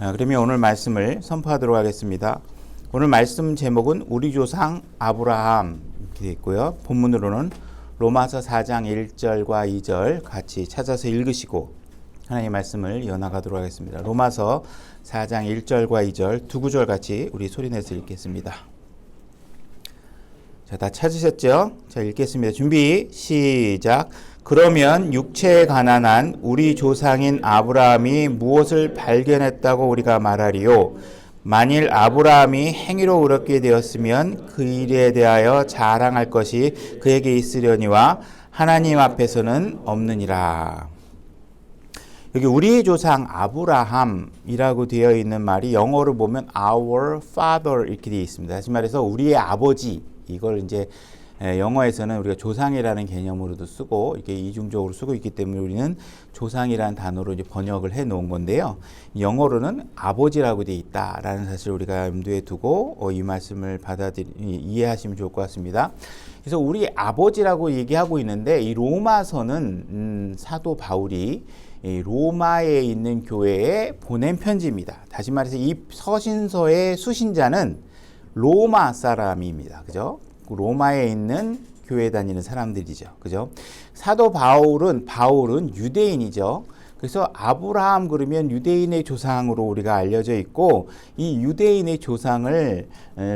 그러면 오늘 말씀을 선포하도록 하겠습니다. 오늘 말씀 제목은 우리 조상 아브라함 이렇게 되어 있고요. 본문으로는 로마서 4장 1절과 2절 같이 찾아서 읽으시고 하나님의 말씀을 이어나가도록 하겠습니다. 로마서 4장 1절과 2절 두 구절 같이 우리 소리내서 읽겠습니다. 자, 다 찾으셨죠? 자, 읽겠습니다. 준비 시작. 그러면 육체에 가난한 우리 조상인 아브라함이 무엇을 발견했다고 우리가 말하리요? 만일 아브라함이 행위로 의롭게 되었으면 그 일에 대하여 자랑할 것이 그에게 있으려니와 하나님 앞에서는 없느니라. 여기 우리의 조상 아브라함이라고 되어 있는 말이 영어로 보면 our father 이렇게 되어 있습니다. 다시 말해서 우리의 아버지, 이걸 이제 영어에서는 우리가 조상이라는 개념으로도 쓰고 이렇게 이중적으로 쓰고 있기 때문에 우리는 조상이라는 단어로 이제 번역을 해 놓은 건데요. 영어로는 아버지라고 되어 있다라는 사실을 우리가 염두에 두고 이 말씀을 이해하시면 좋을 것 같습니다. 그래서 우리 아버지라고 얘기하고 있는데 이 로마서는 사도 바울이 이 로마에 있는 교회에 보낸 편지입니다. 다시 말해서 이 서신서의 수신자는 로마 사람입니다. 그죠? 로마에 있는 교회 다니는 사람들이죠. 그죠? 사도 바울은 유대인이죠. 그래서 아브라함 그러면 유대인의 조상으로 우리가 알려져 있고 이 유대인의 조상을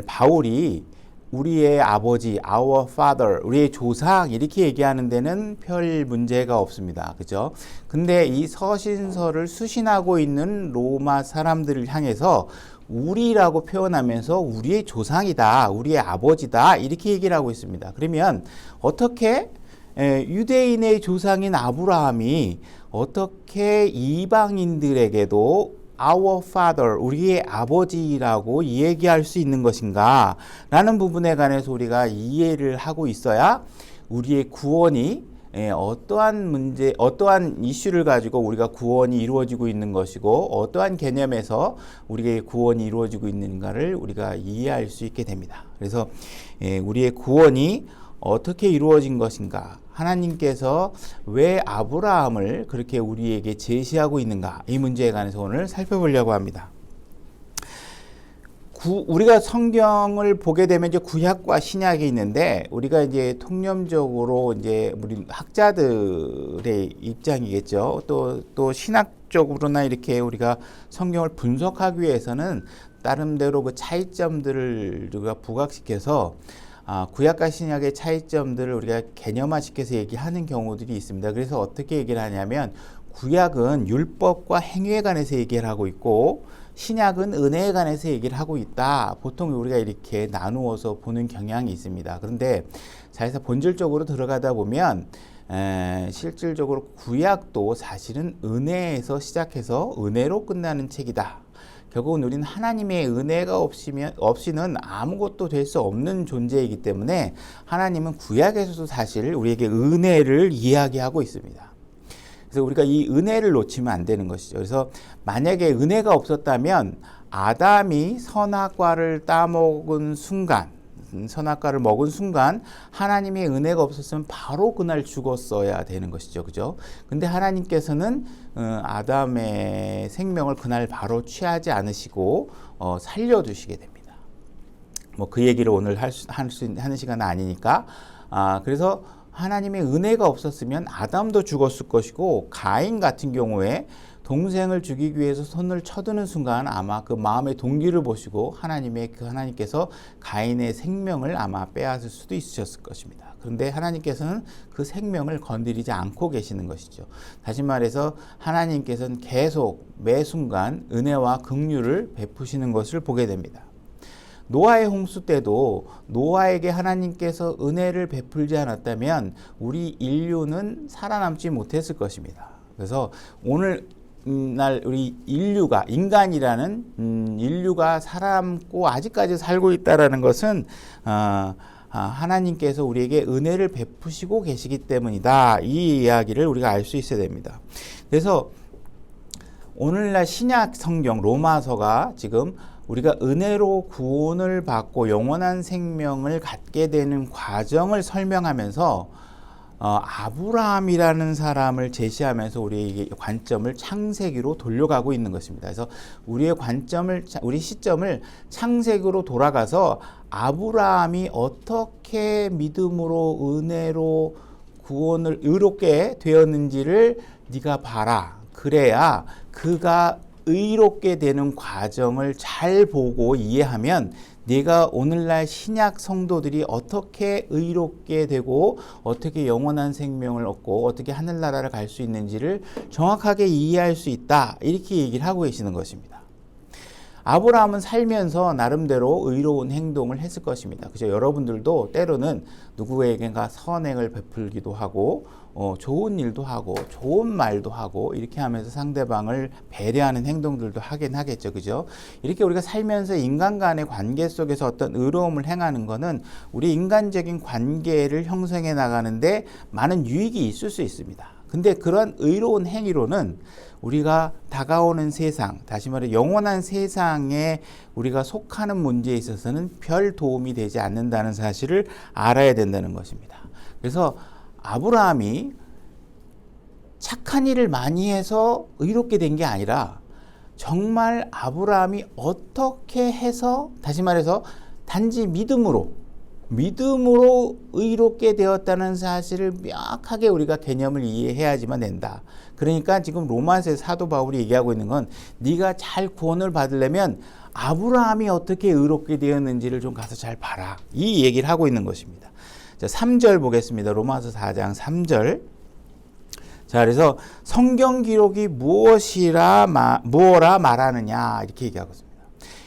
바울이 우리의 아버지, our father, 우리의 조상 이렇게 얘기하는 데는 별 문제가 없습니다. 그죠? 근데 이 서신서를 수신하고 있는 로마 사람들을 향해서 우리라고 표현하면서 우리의 조상이다, 우리의 아버지다 이렇게 얘기를 하고 있습니다. 그러면 어떻게 유대인의 조상인 아브라함이 어떻게 이방인들에게도 our father, 우리의 아버지라고 얘기할 수 있는 것인가 라는 부분에 관해서 우리가 이해를 하고 있어야 우리의 구원이 어떠한 문제, 어떠한 이슈를 가지고 우리가 구원이 이루어지고 있는 것이고 어떠한 개념에서 우리의 구원이 이루어지고 있는가를 우리가 이해할 수 있게 됩니다. 그래서 우리의 구원이 어떻게 이루어진 것인가, 하나님께서 왜 아브라함을 그렇게 우리에게 제시하고 있는가, 이 문제에 관해서 오늘 살펴보려고 합니다. 우리가 성경을 보게 되면 이제 구약과 신약이 있는데 우리가 이제 통념적으로 이제 우리 학자들의 입장이겠죠. 또 신학적으로나 이렇게 우리가 성경을 분석하기 위해서는 나름대로 그 차이점들을 우리가 부각시켜서 구약과 신약의 차이점들을 우리가 개념화시켜서 얘기하는 경우들이 있습니다. 그래서 어떻게 얘기를 하냐면 구약은 율법과 행위에 관해서 얘기를 하고 있고 신약은 은혜에 관해서 얘기를 하고 있다. 보통 우리가 이렇게 나누어서 보는 경향이 있습니다. 그런데 자기가 본질적으로 들어가다 보면 실질적으로 구약도 사실은 은혜에서 시작해서 은혜로 끝나는 책이다. 결국은 우리는 하나님의 은혜가 없이는 아무것도 될 수 없는 존재이기 때문에 하나님은 구약에서도 사실 우리에게 은혜를 이야기하고 있습니다. 그래서 우리가 이 은혜를 놓치면 안 되는 것이죠. 그래서 만약에 은혜가 없었다면 아담이 선악과를 따먹은 순간, 선악과를 먹은 순간 하나님의 은혜가 없었으면 바로 그날 죽었어야 되는 것이죠. 그죠? 근데 하나님께서는 아담의 생명을 그날 바로 취하지 않으시고 살려두시게 됩니다. 뭐 그 얘기를 오늘 하는 시간은 아니니까. 그래서 하나님의 은혜가 없었으면 아담도 죽었을 것이고 가인 같은 경우에 동생을 죽이기 위해서 손을 쳐드는 순간 아마 그 마음의 동기를 보시고 하나님께서 가인의 생명을 아마 빼앗을 수도 있으셨을 것입니다. 그런데 하나님께서는 그 생명을 건드리지 않고 계시는 것이죠. 다시 말해서 하나님께서는 계속 매 순간 은혜와 긍휼을 베푸시는 것을 보게 됩니다. 노아의 홍수 때도 노아에게 하나님께서 은혜를 베풀지 않았다면 우리 인류는 살아남지 못했을 것입니다. 그래서 오늘날 우리 인류가 살아남고 아직까지 살고 있다라는 것은 하나님께서 우리에게 은혜를 베푸시고 계시기 때문이다. 이 이야기를 우리가 알 수 있어야 됩니다. 그래서 오늘날 신약 성경 로마서가 지금 우리가 은혜로 구원을 받고 영원한 생명을 갖게 되는 과정을 설명하면서 아브라함이라는 사람을 제시하면서 우리의 관점을 창세기로 돌려가고 있는 것입니다. 그래서 우리의 관점을, 우리 시점을 창세기로 돌아가서 아브라함이 어떻게 믿음으로 은혜로 구원을 의롭게 되었는지를 네가 봐라. 그래야 그가 의롭게 되는 과정을 잘 보고 이해하면 네가 오늘날 신약 성도들이 어떻게 의롭게 되고 어떻게 영원한 생명을 얻고 어떻게 하늘나라를 갈 수 있는지를 정확하게 이해할 수 있다. 이렇게 얘기를 하고 계시는 것입니다. 아브라함은 살면서 나름대로 의로운 행동을 했을 것입니다. 그죠? 여러분들도 때로는 누구에게가 선행을 베풀기도 하고 좋은 일도 하고 좋은 말도 하고 이렇게 하면서 상대방을 배려하는 행동들도 하긴 하겠죠. 그죠? 이렇게 우리가 살면서 인간 간의 관계 속에서 어떤 의로움을 행하는 것은 우리 인간적인 관계를 형성해 나가는데 많은 유익이 있을 수 있습니다. 근데 그런 의로운 행위로는 우리가 다가오는 세상, 다시 말해 영원한 세상에 우리가 속하는 문제에 있어서는 별 도움이 되지 않는다는 사실을 알아야 된다는 것입니다. 그래서 아브라함이 착한 일을 많이 해서 의롭게 된 게 아니라 정말 아브라함이 어떻게 해서, 다시 말해서 단지 믿음으로 의롭게 되었다는 사실을 명확하게 우리가 개념을 이해해야지만 된다. 그러니까 지금 로마서의 사도 바울이 얘기하고 있는 건 네가 잘 구원을 받으려면 아브라함이 어떻게 의롭게 되었는지를 좀 가서 잘 봐라. 이 얘기를 하고 있는 것입니다. 자, 3절 보겠습니다. 로마서 4장 3절. 자, 그래서 성경 기록이 무엇이라 무엇라 말하느냐 이렇게 얘기하고 있습니다.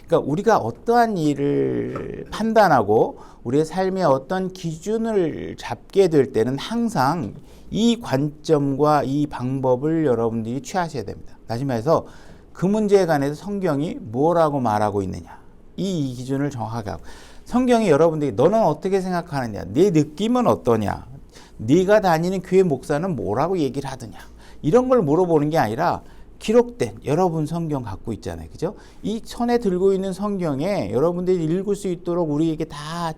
그러니까 우리가 어떠한 일을 판단하고 우리의 삶에 어떤 기준을 잡게 될 때는 항상 이 관점과 이 방법을 여러분들이 취하셔야 됩니다. 다시 말해서 그 문제에 관해서 성경이 뭐라고 말하고 있느냐, 이 기준을 정확하게 하고, 성경이 여러분들이 너는 어떻게 생각하느냐, 네 느낌은 어떠냐, 네가 다니는 교회 목사는 뭐라고 얘기를 하느냐, 이런 걸 물어보는 게 아니라 기록된 여러분 성경 갖고 있잖아요. 그죠? 이 손에 들고 있는 성경에 여러분들이 읽을 수 있도록 우리에게 다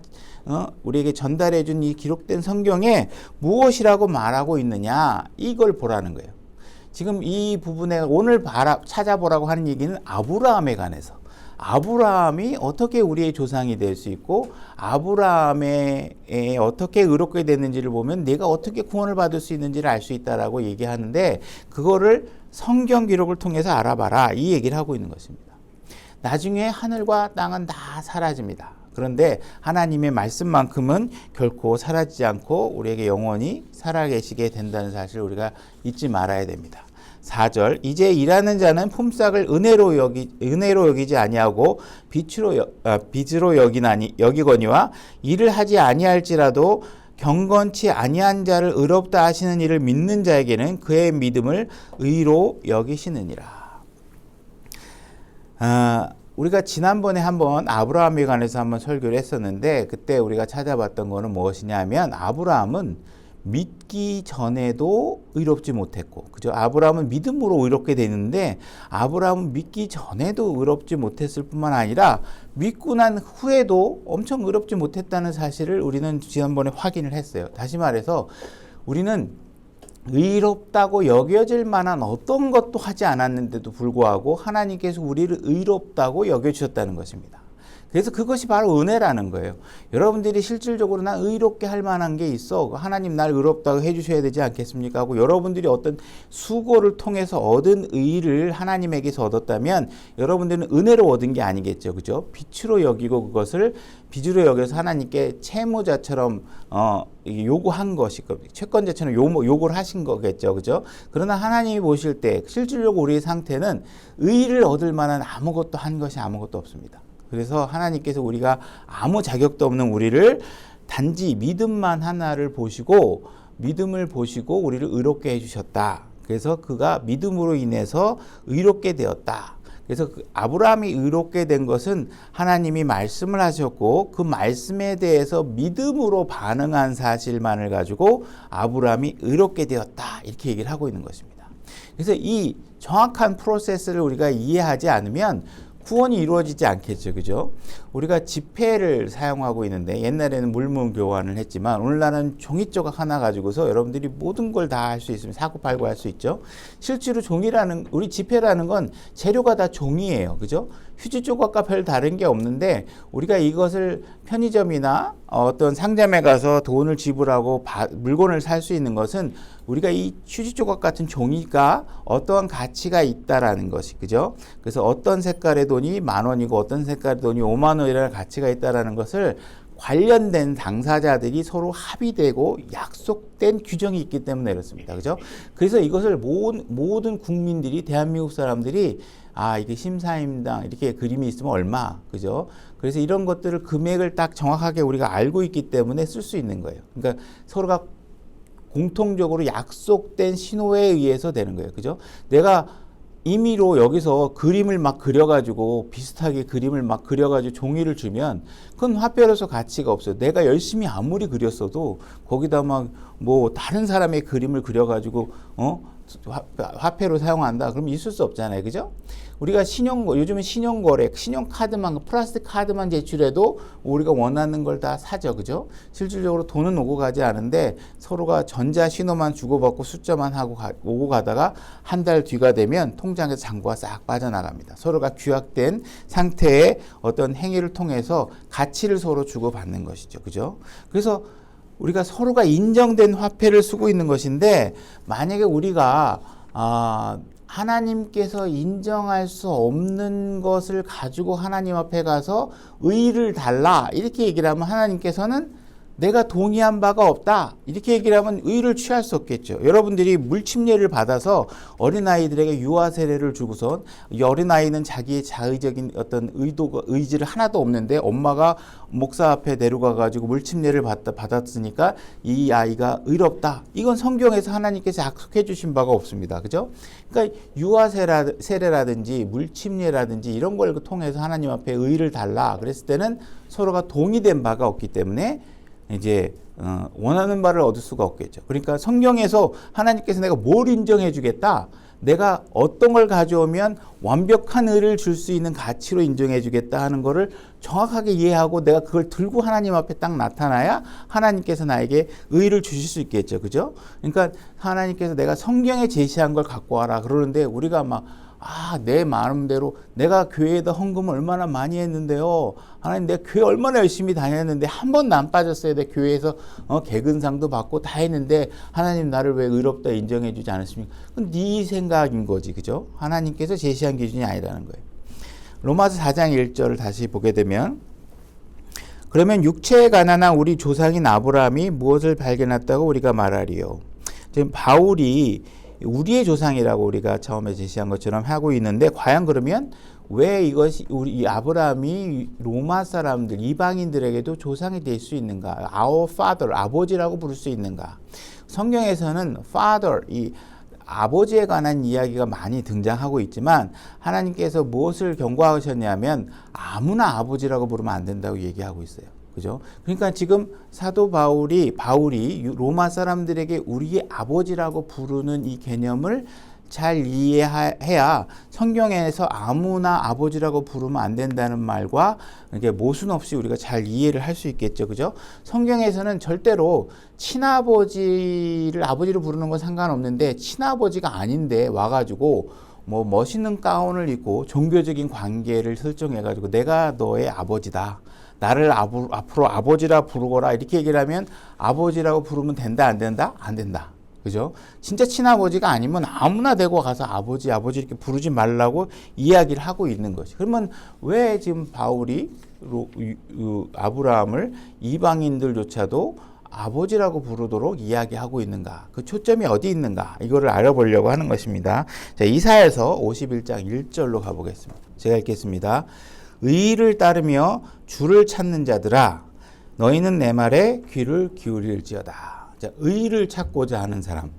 우리에게 전달해 준 이 기록된 성경에 무엇이라고 말하고 있느냐, 이걸 보라는 거예요. 지금 이 부분에 오늘 찾아보라고 하는 얘기는 아브라함에 관해서, 아브라함이 어떻게 우리의 조상이 될 수 있고 아브라함에 어떻게 의롭게 됐는지를 보면 내가 어떻게 구원을 받을 수 있는지를 알 수 있다라고 얘기하는데, 그거를 성경 기록을 통해서 알아봐라, 이 얘기를 하고 있는 것입니다. 나중에 하늘과 땅은 다 사라집니다. 그런데 하나님의 말씀만큼은 결코 사라지지 않고 우리에게 영원히 살아계시게 된다는 사실을 우리가 잊지 말아야 됩니다. 4절, 이제 일하는 자는 품삯을 은혜로 여기지 아니하고 빚으로 여기거니와 일을 하지 아니할지라도 경건치 아니한 자를 의롭다 하시는 이를 믿는 자에게는 그의 믿음을 의로 여기시느니라. 우리가 지난번에 한번 아브라함에 관해서 한번 설교를 했었는데, 그때 우리가 찾아봤던 거는 무엇이냐 하면 아브라함은 믿기 전에도 의롭지 못했고, 그죠? 아브라함은 믿음으로 의롭게 되는데 아브라함은 믿기 전에도 의롭지 못했을 뿐만 아니라 믿고 난 후에도 엄청 의롭지 못했다는 사실을 우리는 지난번에 확인을 했어요. 다시 말해서 우리는 의롭다고 여겨질 만한 어떤 것도 하지 않았는데도 불구하고 하나님께서 우리를 의롭다고 여겨주셨다는 것입니다. 그래서 그것이 바로 은혜라는 거예요. 여러분들이 실질적으로 난 의롭게 할 만한 게 있어, 하나님 날 의롭다고 해주셔야 되지 않겠습니까 하고 여러분들이 어떤 수고를 통해서 얻은 의를 하나님에게서 얻었다면 여러분들은 은혜로 얻은 게 아니겠죠. 그죠? 빛으로 여기고 그것을 빚으로 여겨서 하나님께 채무자처럼 요구한 것이, 채권자처럼 요구를 하신 거겠죠. 그죠? 그러나 하나님이 보실 때 실질적으로 우리의 상태는 의를 얻을 만한 아무것도 한 것이 아무것도 없습니다. 그래서 하나님께서 우리가 아무 자격도 없는 우리를 단지 믿음만 하나를 보시고, 믿음을 보시고 우리를 의롭게 해주셨다. 그래서 그가 믿음으로 인해서 의롭게 되었다. 그래서 아브라함이 의롭게 된 것은 하나님이 말씀을 하셨고 그 말씀에 대해서 믿음으로 반응한 사실만을 가지고 아브라함이 의롭게 되었다, 이렇게 얘기를 하고 있는 것입니다. 그래서 이 정확한 프로세스를 우리가 이해하지 않으면 구원이 이루어지지 않겠죠. 그죠? 우리가 지폐를 사용하고 있는데 옛날에는 물문 교환을 했지만 오늘날은 종이 조각 하나 가지고서 여러분들이 모든 걸 다 할 수 있으면 사고팔고 할 수 있죠. 실제로 종이라는 우리 지폐라는 건 재료가 다 종이에요. 그죠? 휴지 조각과 별 다른 게 없는데 우리가 이것을 편의점이나 어떤 상점에 가서 돈을 지불하고 물건을 살 수 있는 것은 우리가 이 휴지 조각 같은 종이가 어떠한 가치가 있다라는 것이 그죠? 그래서 어떤 색깔의 돈이 10,000원이고 어떤 색깔의 돈이 50,000원이라는 가치가 있다라는 것을 관련된 당사자들이 서로 합의되고 약속된 규정이 있기 때문에 그렇습니다. 그죠? 그래서 이것을 모든 국민들이 대한민국 사람들이 이게 심사임당 이렇게 그림이 있으면 얼마, 그죠? 그래서 이런 것들을 금액을 딱 정확하게 우리가 알고 있기 때문에 쓸 수 있는 거예요. 그러니까 서로가 공통적으로 약속된 신호에 의해서 되는 거예요. 그죠? 내가 임의로 여기서 그림을 막 그려가지고 비슷하게 그림을 막 그려가지고 종이를 주면 그건 화폐로서 가치가 없어요. 내가 열심히 아무리 그렸어도 거기다 막 뭐 다른 사람의 그림을 그려가지고 화폐로 사용한다. 그러면 있을 수 없잖아요. 그죠? 우리가 요즘은 신용거래, 신용카드만, 플라스틱 카드만 제출해도 우리가 원하는 걸 다 사죠. 그죠? 실질적으로 돈은 오고 가지 않은데 서로가 전자 신호만 주고받고 숫자만 하고 오고 가다가 한 달 뒤가 되면 통장에서 잔고가 싹 빠져나갑니다. 서로가 규약된 상태의 어떤 행위를 통해서 가치를 서로 주고받는 것이죠. 그죠? 그래서 우리가 서로가 인정된 화폐를 쓰고 있는 것인데 만약에 우리가 하나님께서 인정할 수 없는 것을 가지고 하나님 앞에 가서 의를 달라 이렇게 얘기를 하면 하나님께서는 내가 동의한 바가 없다 이렇게 얘기를 하면 의를 취할 수 없겠죠. 여러분들이 물침례를 받아서 어린아이들에게 유아 세례를 주고선 이 어린아이는 자기의 자의적인 어떤 의지를 하나도 없는데 엄마가 목사 앞에 데려가 가지고 물침례를 받았으니까 이 아이가 의롭다. 이건 성경에서 하나님께서 약속해 주신 바가 없습니다. 그죠? 그러니까 유아 세례라든지 물침례라든지 이런 걸 통해서 하나님 앞에 의를 달라 그랬을 때는 서로가 동의된 바가 없기 때문에 이제 원하는 바를 얻을 수가 없겠죠. 그러니까 성경에서 하나님께서 내가 뭘 인정해 주겠다. 내가 어떤 걸 가져오면 완벽한 의를 줄 수 있는 가치로 인정해 주겠다 하는 거를 정확하게 이해하고 내가 그걸 들고 하나님 앞에 딱 나타나야 하나님께서 나에게 의를 주실 수 있겠죠. 그죠? 그러니까 하나님께서 내가 성경에 제시한 걸 갖고 와라 그러는데 우리가 막 내 마음대로 내가 교회에다 헌금을 얼마나 많이 했는데요. 하나님 내가 교회 얼마나 열심히 다녔는데 한 번도 안 빠졌어야 돼. 교회에서 개근상도 받고 다 했는데 하나님 나를 왜 의롭다 인정해 주지 않았습니까? 그건 네 생각인 거지. 그죠? 하나님께서 제시한 기준이 아니라는 거예요. 로마서 4장 1절을 다시 보게 되면 그러면 육체에 가난한 우리 조상인 아브라함이 무엇을 발견했다고 우리가 말하리요. 지금 바울이 우리의 조상이라고 우리가 처음에 제시한 것처럼 하고 있는데 과연 그러면 왜 이것이 이 아브라함이 로마 사람들 이방인들에게도 조상이 될 수 있는가? Our father 아버지라고 부를 수 있는가? 성경에서는 father 이 아버지에 관한 이야기가 많이 등장하고 있지만 하나님께서 무엇을 경고하셨냐면 아무나 아버지라고 부르면 안 된다고 얘기하고 있어요. 그죠? 그러니까 지금 사도 바울이 로마 사람들에게 우리의 아버지라고 부르는 이 개념을 잘 이해해야 성경에서 아무나 아버지라고 부르면 안 된다는 말과 이게 모순 없이 우리가 잘 이해를 할 수 있겠죠. 그죠? 성경에서는 절대로 친아버지를 아버지로 부르는 건 상관없는데 친아버지가 아닌데 와가지고 뭐 멋있는 가운을 입고 종교적인 관계를 설정해가지고 내가 너의 아버지다. 나를 앞으로 아버지라 부르거라 이렇게 얘기를 하면 아버지라고 부르면 된다 안 된다? 안 된다. 그죠? 진짜 친아버지가 아니면 아무나 데리고 가서 아버지 이렇게 부르지 말라고 이야기를 하고 있는 것이. 그러면 왜 지금 바울이 아브라함을 이방인들조차도 아버지라고 부르도록 이야기하고 있는가? 그 초점이 어디 있는가? 이거를 알아보려고 하는 것입니다. 자, 이사야서 51장 1절로 가보겠습니다. 제가 읽겠습니다. 의를 따르며 주를 찾는 자들아 너희는 내 말에 귀를 기울일지어다. 자, 의를 찾고자 하는 사람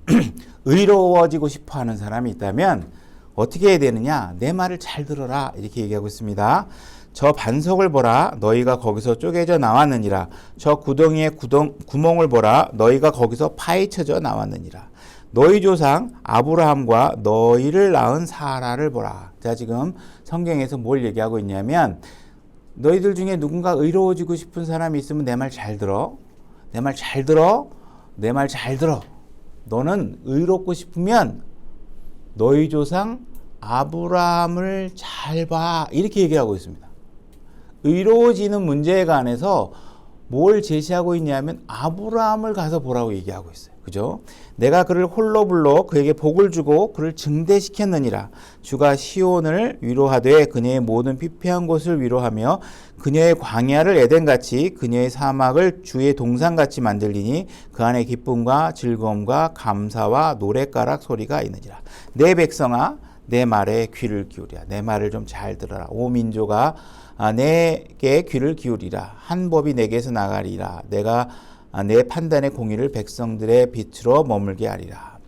의로워지고 싶어 하는 사람이 있다면 어떻게 해야 되느냐? 내 말을 잘 들어라 이렇게 얘기하고 있습니다. 저 반석을 보라 너희가 거기서 쪼개져 나왔느니라. 저 구덩이의 구멍을 보라 너희가 거기서 파헤쳐져 나왔느니라. 너희 조상 아브라함과 너희를 낳은 사라를 보라. 자, 지금 성경에서 뭘 얘기하고 있냐면 너희들 중에 누군가 의로워지고 싶은 사람이 있으면 내 말 잘 들어. 내 말 잘 들어. 내 말 잘 들어. 너는 의롭고 싶으면 너희 조상 아브라함을 잘 봐. 이렇게 얘기하고 있습니다. 의로워지는 문제에 관해서 뭘 제시하고 있냐면 아브라함을 가서 보라고 얘기하고 있어요. 그죠? 내가 그를 홀로 불러 그에게 복을 주고 그를 증대시켰느니라. 주가 시온을 위로하되 그녀의 모든 피폐한 곳을 위로하며 그녀의 광야를 에덴같이 그녀의 사막을 주의 동산같이 만들리니 그 안에 기쁨과 즐거움과 감사와 노랫가락 소리가 있느니라. 내 백성아 내 말에 귀를 기울이라. 내 말을 좀 잘 들어라. 오 민족아 내게 귀를 기울이라. 한 법이 내게서 나가리라. 내가 내 판단의 공의를 백성들의 빛으로 머물게 하리라.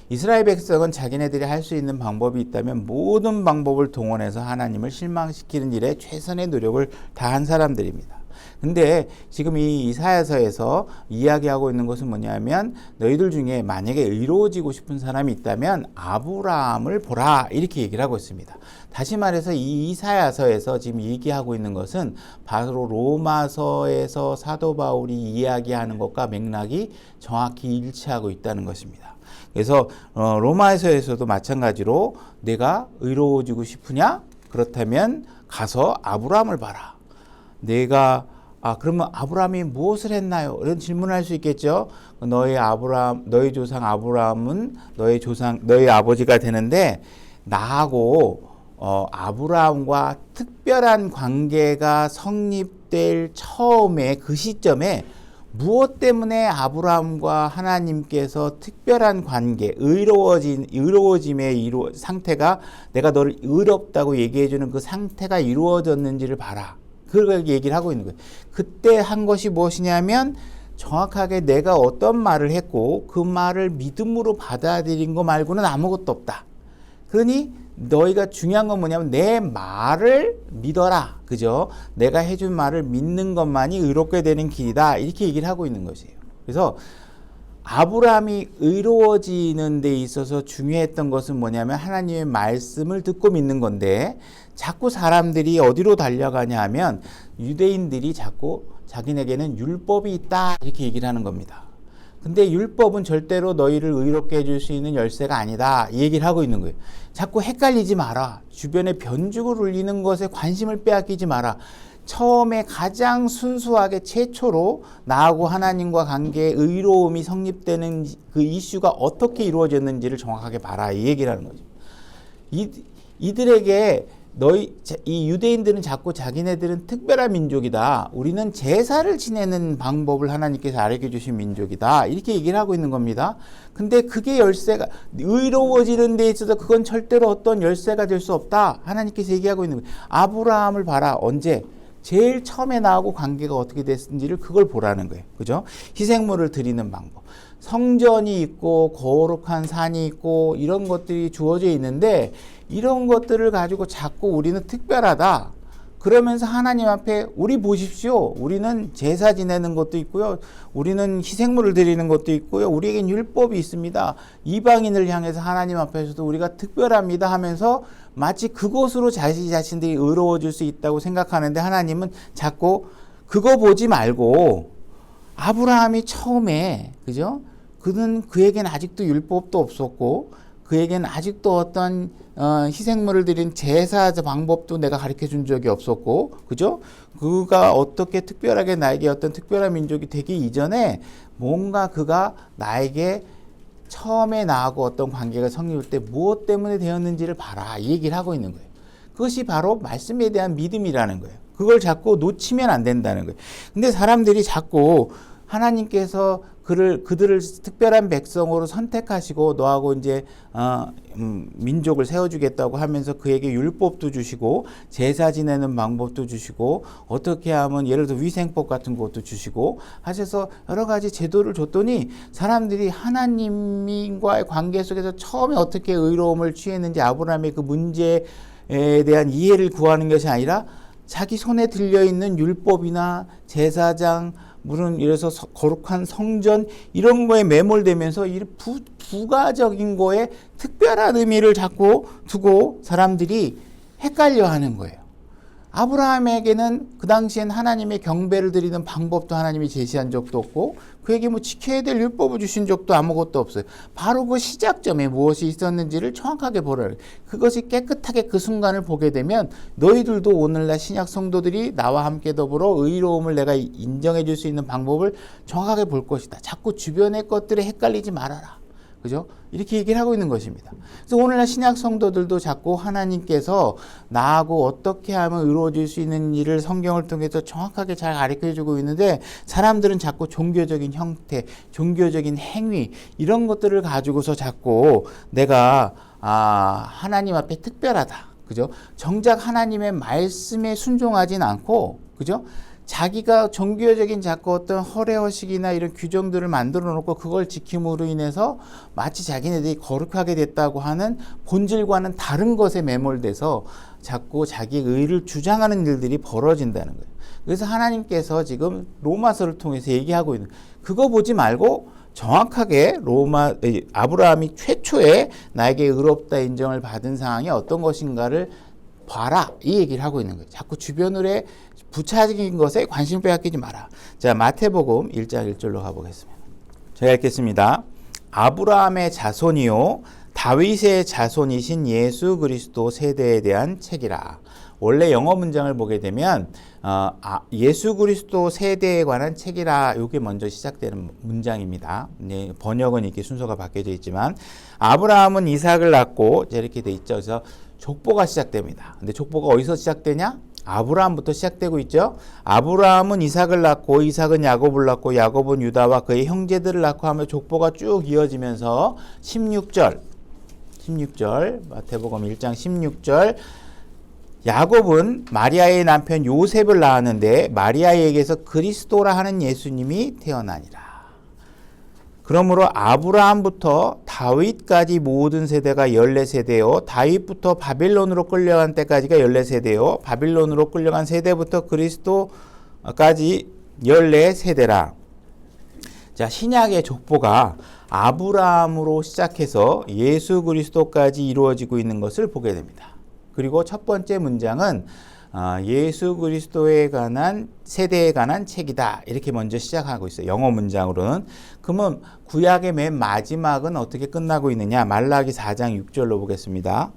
이스라엘 백성은 자기네들이 할 수 있는 방법이 있다면 모든 방법을 동원해서 하나님을 실망시키는 일에 최선의 노력을 다한 사람들입니다. 근데 지금 이 이사야서에서 이야기하고 있는 것은 뭐냐면 너희들 중에 만약에 의로워지고 싶은 사람이 있다면 아브라함을 보라 이렇게 얘기를 하고 있습니다. 다시 말해서 이 이사야서에서 지금 얘기하고 있는 것은 바로 로마서에서 사도 바울이 이야기하는 것과 맥락이 정확히 일치하고 있다는 것입니다. 그래서 로마서에서도 마찬가지로 내가 의로워지고 싶으냐? 그렇다면 가서 아브라함을 봐라. 그러면 아브라함이 무엇을 했나요? 이런 질문을 할 수 있겠죠. 너희 조상 아브라함은 너희 아버지가 되는데 나하고 아브라함과 특별한 관계가 성립될 처음에 그 시점에 무엇 때문에 아브라함과 하나님께서 특별한 관계, 의로워짐의 상태가 내가 너를 의롭다고 얘기해주는 그 상태가 이루어졌는지를 봐라. 그걸 얘기를 하고 있는 거예요. 그때 한 것이 무엇이냐면 정확하게 내가 어떤 말을 했고 그 말을 믿음으로 받아들인 거 말고는 아무것도 없다. 그러니 너희가 중요한 건 뭐냐면 내 말을 믿어라. 그죠? 내가 해준 말을 믿는 것만이 의롭게 되는 길이다. 이렇게 얘기를 하고 있는 것이에요. 그래서 아브라함이 의로워지는 데 있어서 중요했던 것은 뭐냐면 하나님의 말씀을 듣고 믿는 건데 자꾸 사람들이 어디로 달려가냐 하면 유대인들이 자꾸 자기네게는 율법이 있다 이렇게 얘기를 하는 겁니다. 근데 율법은 절대로 너희를 의롭게 해줄 수 있는 열쇠가 아니다 이 얘기를 하고 있는 거예요. 자꾸 헷갈리지 마라. 주변에 변죽을 울리는 것에 관심을 빼앗기지 마라. 처음에 가장 순수하게 최초로 나하고 하나님과 관계에 의로움이 성립되는 그 이슈가 어떻게 이루어졌는지를 정확하게 봐라 이 얘기를 하는 거죠. 이들에게 이 유대인들은 자꾸 자기네들은 특별한 민족이다. 우리는 제사를 지내는 방법을 하나님께서 알게 주신 민족이다. 이렇게 얘기를 하고 있는 겁니다. 근데 그게 열쇠가 의로워지는 데 있어서 그건 절대로 어떤 열쇠가 될 수 없다. 하나님께서 얘기하고 있는 거예요. 아브라함을 봐라. 언제? 제일 처음에 나하고 관계가 어떻게 됐는지를 그걸 보라는 거예요. 그죠? 희생물을 드리는 방법. 성전이 있고 거룩한 산이 있고 이런 것들이 주어져 있는데 이런 것들을 가지고 자꾸 우리는 특별하다. 그러면서 하나님 앞에 우리 보십시오. 우리는 제사 지내는 것도 있고요. 우리는 희생물을 드리는 것도 있고요. 우리에겐 율법이 있습니다. 이방인을 향해서 하나님 앞에서도 우리가 특별합니다 하면서 마치 그것으로 자신들이 의로워질 수 있다고 생각하는데 하나님은 자꾸 그거 보지 말고 아브라함이 처음에 그죠? 그에겐 아직도 율법도 없었고 그에겐 아직도 어떤 희생물을 드린 제사 방법도 내가 가르쳐 준 적이 없었고 그죠? 그가 어떻게 특별하게 나에게 어떤 특별한 민족이 되기 이전에 뭔가 그가 나에게 처음에 나하고 어떤 관계가 성립될 때 무엇 때문에 되었는지를 봐라 이 얘기를 하고 있는 거예요. 그것이 바로 말씀에 대한 믿음이라는 거예요. 그걸 자꾸 놓치면 안 된다는 거예요. 근데 사람들이 자꾸 하나님께서 그들을 특별한 백성으로 선택하시고 너하고 이제 민족을 세워주겠다고 하면서 그에게 율법도 주시고 제사 지내는 방법도 주시고 어떻게 하면 예를 들어 위생법 같은 것도 주시고 하셔서 여러 가지 제도를 줬더니 사람들이 하나님과의 관계 속에서 처음에 어떻게 의로움을 취했는지 아브라함의 그 문제에 대한 이해를 구하는 것이 아니라 자기 손에 들려있는 율법이나 제사장 물은 이래서 거룩한 성전 이런 거에 매몰되면서 이 부가적인 거에 특별한 의미를 자꾸 두고 사람들이 헷갈려 하는 거예요. 아브라함에게는 그 당시엔 하나님의 경배를 드리는 방법도 하나님이 제시한 적도 없고 그에게 뭐 지켜야 될 율법을 주신 적도 아무것도 없어요. 바로 그 시작점에 무엇이 있었는지를 정확하게 보라. 그것이 깨끗하게 그 순간을 보게 되면 너희들도 오늘날 신약 성도들이 나와 함께 더불어 의로움을 내가 인정해 줄 수 있는 방법을 정확하게 볼 것이다. 자꾸 주변의 것들에 헷갈리지 말아라. 그죠? 이렇게 얘기를 하고 있는 것입니다. 그래서 오늘날 신약 성도들도 자꾸 하나님께서 나하고 어떻게 하면 이루어질 수 있는 일을 성경을 통해서 정확하게 잘 가르쳐 주고 있는데 사람들은 자꾸 종교적인 형태, 종교적인 행위 이런 것들을 가지고서 자꾸 내가 하나님 앞에 특별하다. 그죠? 정작 하나님의 말씀에 순종하진 않고 그죠? 자기가 종교적인 자꾸 어떤 허례허식이나 이런 규정들을 만들어 놓고 그걸 지킴으로 인해서 마치 자기네들이 거룩하게 됐다고 하는 본질과는 다른 것에 매몰돼서 자꾸 자기 의를 주장하는 일들이 벌어진다는 거예요. 그래서 하나님께서 지금 로마서를 통해서 얘기하고 있는 그거 보지 말고 정확하게 아브라함이 최초에 나에게 의롭다 인정을 받은 상황이 어떤 것인가를 봐라 이 얘기를 하고 있는 거예요. 자꾸 주변으로 부차적인 것에 관심을 빼앗기지 마라. 자, 마태복음 1장 1절로 가보겠습니다. 제가 읽겠습니다. 아브라함의 자손이요 다윗의 자손이신 예수 그리스도 세대에 대한 책이라. 원래 영어 문장을 보게 되면 예수 그리스도 세대에 관한 책이라 이게 먼저 시작되는 문장입니다. 네, 번역은 이렇게 순서가 바뀌어져 있지만 아브라함은 이삭을 낳고 이렇게 돼 있죠. 그래서 족보가 시작됩니다. 근데 족보가 어디서 시작되냐? 아브라함부터 시작되고 있죠. 아브라함은 이삭을 낳고 이삭은 야곱을 낳고 야곱은 유다와 그의 형제들을 낳고 하며 족보가 쭉 이어지면서 16절 마태복음 1장 16절 야곱은 마리아의 남편 요셉을 낳았는데 마리아에게서 그리스도라 하는 예수님이 태어나니라. 그러므로 아브라함부터 다윗까지 모든 세대가 14세대요. 다윗부터 바빌론으로 끌려간 때까지가 14세대요. 바빌론으로 끌려간 세대부터 그리스도까지 14세대라. 자, 신약의 족보가 아브라함으로 시작해서 예수 그리스도까지 이루어지고 있는 것을 보게 됩니다. 그리고 첫 번째 문장은 예수 그리스도에 관한 세대에 관한 책이다. 이렇게 먼저 시작하고 있어요. 영어 문장으로는. 그러면 구약의 맨 마지막은 어떻게 끝나고 있느냐? 말라기 4장 6절로 보겠습니다.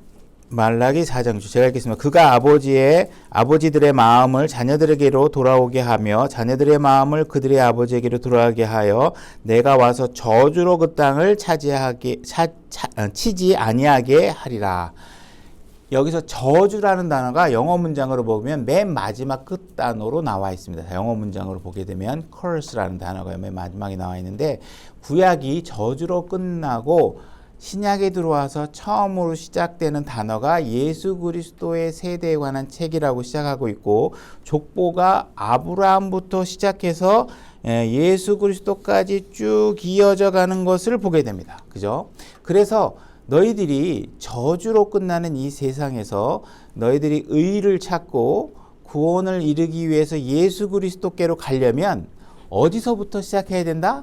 말라기 4장 6절 제가 읽겠습니다. 그가 아버지들의 마음을 자녀들에게로 돌아오게 하며 자녀들의 마음을 그들의 아버지에게로 돌아가게 하여 내가 와서 저주로 그 땅을 치지 아니하게 하리라. 여기서 저주라는 단어가 영어 문장으로 보면 맨 마지막 끝 단어로 나와 있습니다. 영어 문장으로 보게 되면 curse라는 단어가 맨 마지막에 나와 있는데 구약이 저주로 끝나고 신약에 들어와서 처음으로 시작되는 단어가 예수 그리스도의 세대에 관한 책이라고 시작하고 있고 족보가 아브라함부터 시작해서 예수 그리스도까지 쭉 이어져 가는 것을 보게 됩니다. 그죠? 그래서 너희들이 저주로 끝나는 이 세상에서 너희들이 의를 찾고 구원을 이루기 위해서 예수 그리스도께로 가려면 어디서부터 시작해야 된다?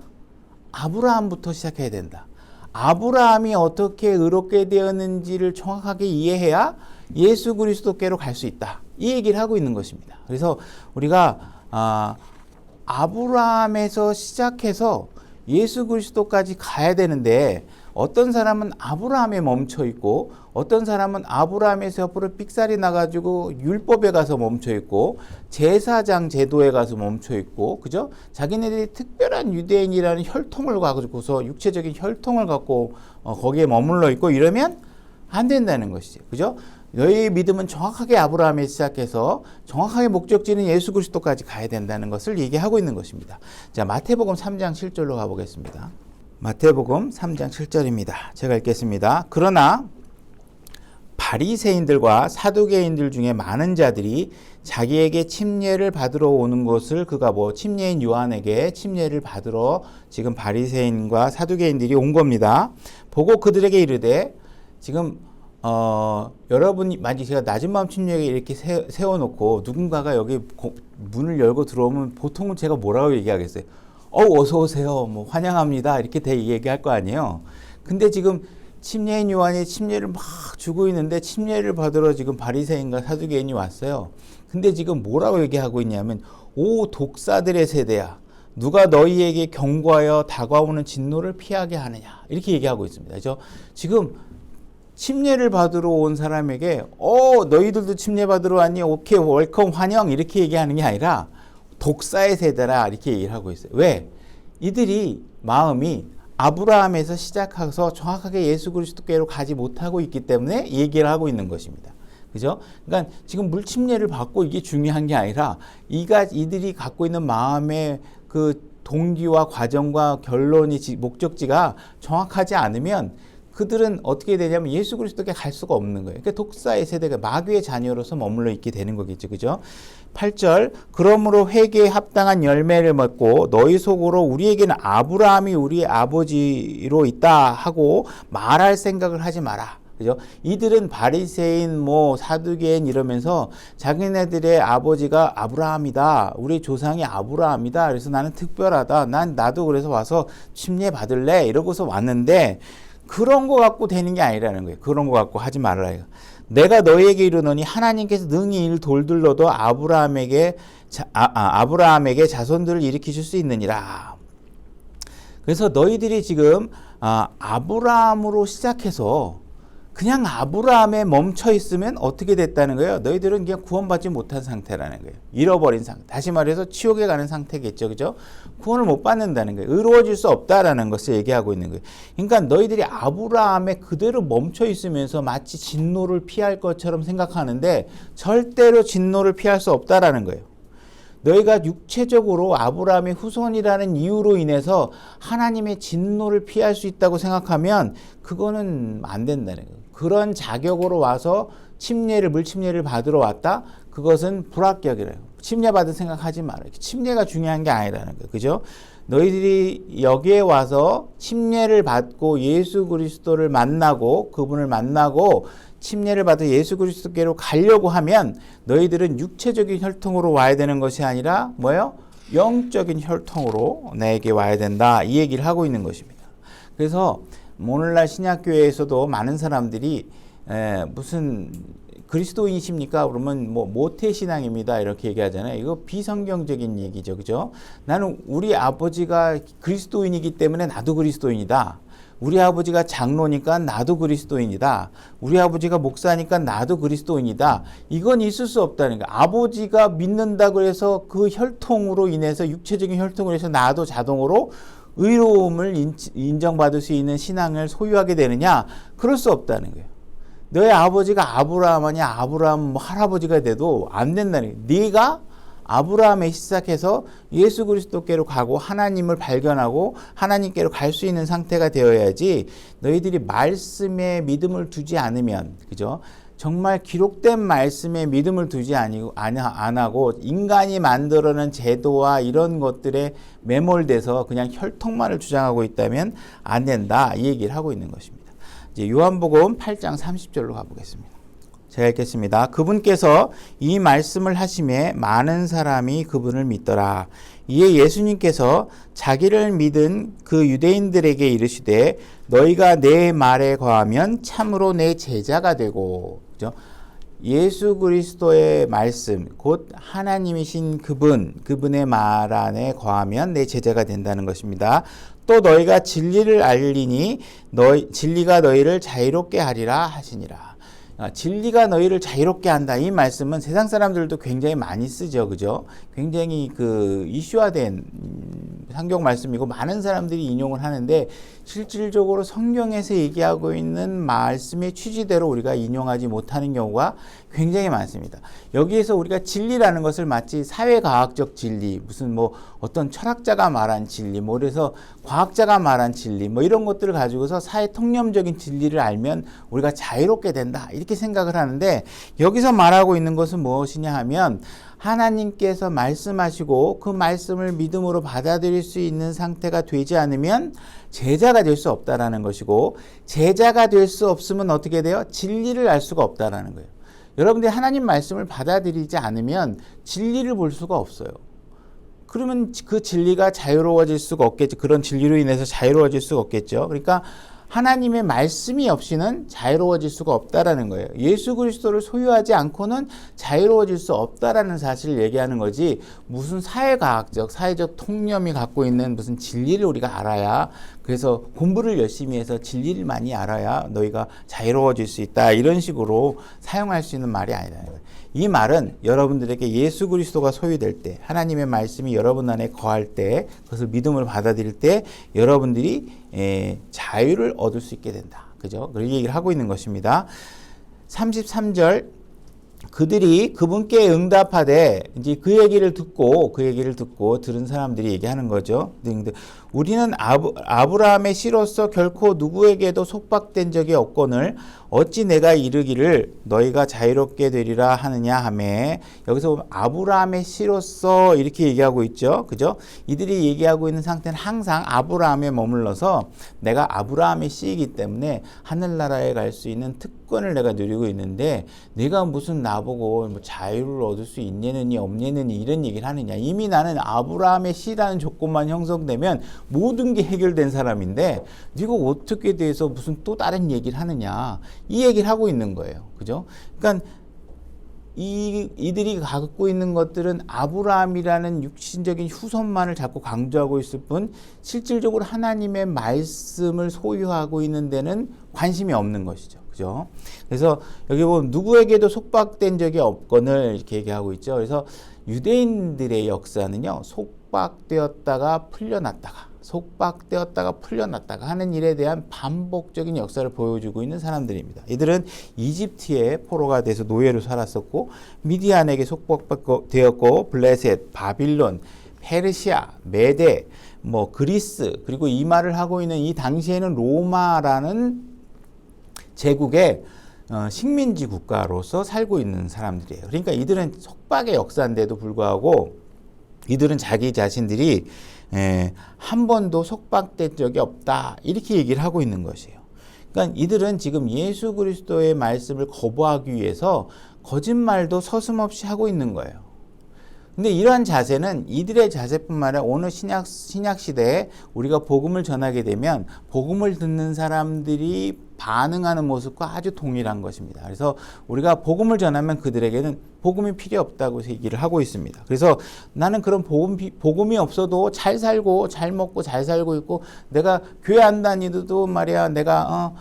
아브라함부터 시작해야 된다. 아브라함이 어떻게 의롭게 되었는지를 정확하게 이해해야 예수 그리스도께로 갈 수 있다. 이 얘기를 하고 있는 것입니다. 그래서 우리가 아브라함에서 시작해서 예수 그리스도까지 가야 되는데 어떤 사람은 아브라함에 멈춰 있고 어떤 사람은 아브라함에서 옆으로 삑살이 나가지고 율법에 가서 멈춰 있고 제사장 제도에 가서 멈춰 있고 그죠? 자기네들이 특별한 유대인이라는 혈통을 가지고서 육체적인 혈통을 갖고 거기에 머물러 있고 이러면 안 된다는 것이죠. 그죠? 너희의 믿음은 정확하게 아브라함에 시작해서 정확하게 목적지는 예수 그리스도까지 가야 된다는 것을 얘기하고 있는 것입니다. 자, 마태복음 3장 7절로 가보겠습니다. 마태복음 3장 7절입니다. 제가 읽겠습니다. 그러나 바리새인들과 사두개인들 중에 많은 자들이 자기에게 침례를 받으러 오는 것을 그가 침례인 요한에게 침례를 받으러 지금 바리새인과 사두개인들이 온 겁니다. 보고 그들에게 이르되 지금 여러분이 만약 제가 낮은 마음 침례에 이렇게 세워놓고 누군가가 여기 문을 열고 들어오면 보통은 제가 뭐라고 얘기하겠어요? 어서 오세요. 환영합니다. 이렇게 얘기할 거 아니에요. 근데 지금 침례인 요한이 침례를 막 주고 있는데 침례를 받으러 지금 바리새인과 사두개인이 왔어요. 근데 지금 뭐라고 얘기하고 있냐면 오 독사들의 세대야. 누가 너희에게 경고하여 다가오는 진노를 피하게 하느냐. 이렇게 얘기하고 있습니다. 그죠? 지금 침례를 받으러 온 사람에게 너희들도 침례 받으러 왔니? 오케이 웰컴 환영 이렇게 얘기하는 게 아니라 독사의 세대라 이렇게 얘기를 하고 있어요. 왜? 이들이 마음이 아브라함에서 시작해서 정확하게 예수 그리스도께로 가지 못하고 있기 때문에 얘기를 하고 있는 것입니다. 그죠? 그러니까 지금 물침례를 받고 이게 중요한 게 아니라 이들이 갖고 있는 마음의 그 동기와 과정과 결론이 목적지가 정확하지 않으면 그들은 어떻게 되냐면 예수 그리스도께 갈 수가 없는 거예요. 그러니까 독사의 세대가 마귀의 자녀로서 머물러 있게 되는 거겠죠. 그죠? 8절 그러므로 회개에 합당한 열매를 맺고 너희 속으로 우리에게는 아브라함이 우리의 아버지로 있다 하고 말할 생각을 하지 마라. 그죠? 이들은 바리새인, 사두개인 이러면서 자기네들의 아버지가 아브라함이다. 우리 조상이 아브라함이다. 그래서 나는 특별하다. 나도 그래서 와서 침례 받을래. 이러고서 왔는데 그런 거 갖고 되는 게 아니라는 거예요. 그런 거 갖고 하지 말아라. 내가 너희에게 이르노니 하나님께서 능히 이를 돌들러도 아브라함에게 자손들을 일으키실 수 있느니라. 그래서 너희들이 지금 아브라함으로 시작해서 그냥 아브라함에 멈춰 있으면 어떻게 됐다는 거예요? 너희들은 그냥 구원받지 못한 상태라는 거예요. 잃어버린 상태. 다시 말해서 치욕에 가는 상태겠죠. 그죠? 구원을 못 받는다는 거예요. 의로워질 수 없다라는 것을 얘기하고 있는 거예요. 그러니까 너희들이 아브라함에 그대로 멈춰 있으면서 마치 진노를 피할 것처럼 생각하는데 절대로 진노를 피할 수 없다라는 거예요. 너희가 육체적으로 아브라함의 후손이라는 이유로 인해서 하나님의 진노를 피할 수 있다고 생각하면 그거는 안 된다는 거예요. 그런 자격으로 와서 물침례를 받으러 왔다? 그것은 불합격이래요. 침례 받을 생각하지 말아요. 침례가 중요한 게 아니라는 거예요. 그죠? 너희들이 여기에 와서 침례를 받고 예수 그리스도를 만나고 그분을 만나고 침례를 받아 예수 그리스도께로 가려고 하면 너희들은 육체적인 혈통으로 와야 되는 것이 아니라 뭐예요? 영적인 혈통으로 나에게 와야 된다. 이 얘기를 하고 있는 것입니다. 그래서 오늘날 신약교회에서도 많은 사람들이 무슨 그리스도인이십니까? 그러면 모태신앙입니다. 이렇게 얘기하잖아요. 이거 비성경적인 얘기죠. 그죠? 나는 우리 아버지가 그리스도인이기 때문에 나도 그리스도인이다. 우리 아버지가 장로니까 나도 그리스도인이다. 우리 아버지가 목사니까 나도 그리스도인이다. 이건 있을 수 없다는 거야. 아버지가 믿는다고 해서 그 혈통으로 인해서 육체적인 혈통으로 해서 나도 자동으로 의로움을 인정받을 수 있는 신앙을 소유하게 되느냐? 그럴 수 없다는 거예요. 너의 아버지가 아브라함 아니야? 아브라함 할아버지가 돼도 안 된다는 거예요. 네가 아브라함에 시작해서 예수 그리스도께로 가고 하나님을 발견하고 하나님께로 갈 수 있는 상태가 되어야지 너희들이 말씀에 믿음을 두지 않으면, 그죠? 정말 기록된 말씀에 믿음을 두지 안 하고 인간이 만들어낸 제도와 이런 것들에 매몰돼서 그냥 혈통만을 주장하고 있다면 안 된다. 이 얘기를 하고 있는 것입니다. 이제 요한복음 8장 30절로 가보겠습니다. 제가 읽겠습니다. 그분께서 이 말씀을 하심에 많은 사람이 그분을 믿더라. 이에 예수님께서 자기를 믿은 그 유대인들에게 이르시되 너희가 내 말에 거하면 참으로 내 제자가 되고, 그죠? 예수 그리스도의 말씀, 곧 하나님이신 그분의 말 안에 거하면 내 제자가 된다는 것입니다. 또 너희가 진리를 알리니 진리가 너희를 자유롭게 하리라 하시니라. 진리가 너희를 자유롭게 한다. 이 말씀은 세상 사람들도 굉장히 많이 쓰죠. 그죠? 굉장히 이슈화된 성경 말씀이고 많은 사람들이 인용을 하는데 실질적으로 성경에서 얘기하고 있는 말씀의 취지대로 우리가 인용하지 못하는 경우가 굉장히 많습니다. 여기에서 우리가 진리라는 것을 마치 사회과학적 진리, 무슨 어떤 철학자가 말한 진리, 그래서 과학자가 말한 진리, 이런 것들을 가지고서 사회 통념적인 진리를 알면 우리가 자유롭게 된다. 이렇게 생각을 하는데 여기서 말하고 있는 것은 무엇이냐 하면 하나님께서 말씀하시고 그 말씀을 믿음으로 받아들일 수 있는 상태가 되지 않으면 제자가 될 수 없다라는 것이고, 제자가 될 수 없으면 어떻게 돼요? 진리를 알 수가 없다라는 거예요. 여러분들이 하나님 말씀을 받아들이지 않으면 진리를 볼 수가 없어요. 그러면 그 진리가 자유로워질 수가 없겠죠. 그런 진리로 인해서 자유로워질 수가 없겠죠. 그러니까 하나님의 말씀이 없이는 자유로워질 수가 없다라는 거예요. 예수 그리스도를 소유하지 않고는 자유로워질 수 없다라는 사실을 얘기하는 거지, 무슨 사회과학적, 사회적 통념이 갖고 있는 무슨 진리를 우리가 알아야, 그래서 공부를 열심히 해서 진리를 많이 알아야 너희가 자유로워질 수 있다, 이런 식으로 사용할 수 있는 말이 아니라는 거예요. 이 말은 여러분들에게 예수 그리스도가 소유될 때, 하나님의 말씀이 여러분 안에 거할 때, 그것을 믿음을 받아들일 때 여러분들이 자유를 얻을 수 있게 된다. 그죠? 그런 얘기를 하고 있는 것입니다. 33절, 그들이 그분께 응답하되, 이제 그 얘기를 듣고 들은 사람들이 얘기하는 거죠. 우리는 아브라함의 씨로서 결코 누구에게도 속박된 적이 없거늘 어찌 내가 이르기를 너희가 자유롭게 되리라 하느냐 하매, 여기서 보면 아브라함의 씨로서 이렇게 얘기하고 있죠. 그죠? 이들이 얘기하고 있는 상태는 항상 아브라함에 머물러서 내가 아브라함의 씨이기 때문에 하늘나라에 갈 수 있는 특권을 내가 누리고 있는데 내가 무슨 나보고 뭐 자유를 얻을 수 있냐느니 없냐느니 이런 얘기를 하느냐. 이미 나는 아브라함의 씨라는 조건만 형성되면 모든 게 해결된 사람인데 네가 어떻게 대해서 무슨 또 다른 얘기를 하느냐, 이 얘기를 하고 있는 거예요. 그죠? 그러니까 이들이 갖고 있는 것들은 아브라함이라는 육신적인 후손만을 자꾸 강조하고 있을 뿐 실질적으로 하나님의 말씀을 소유하고 있는 데는 관심이 없는 것이죠. 그죠? 그래서 여기 보면 누구에게도 속박된 적이 없거늘 이렇게 얘기하고 있죠. 그래서 유대인들의 역사는요, 속박되었다가 풀려났다가 하는 일에 대한 반복적인 역사를 보여주고 있는 사람들입니다. 이들은 이집트의 포로가 돼서 노예로 살았었고, 미디안에게 속박되었고, 블레셋, 바빌론, 페르시아, 메데, 그리스, 그리고 이 말을 하고 있는 이 당시에는 로마라는 제국의 식민지 국가로서 살고 있는 사람들이에요. 그러니까 이들은 속박의 역사인데도 불구하고 이들은 자기 자신들이 한 번도 속박된 적이 없다, 이렇게 얘기를 하고 있는 것이에요. 그러니까 이들은 지금 예수 그리스도의 말씀을 거부하기 위해서 거짓말도 서슴없이 하고 있는 거예요. 근데 이러한 자세는 이들의 자세뿐만 아니라 오늘 신약 시대에 우리가 복음을 전하게 되면 복음을 듣는 사람들이 반응하는 모습과 아주 동일한 것입니다. 그래서 우리가 복음을 전하면 그들에게는 복음이 필요 없다고 얘기를 하고 있습니다. 그래서 나는 그런 복음이 없어도 잘 살고 잘 먹고 잘 살고 있고, 내가 교회 안 다니도 말이야, 내가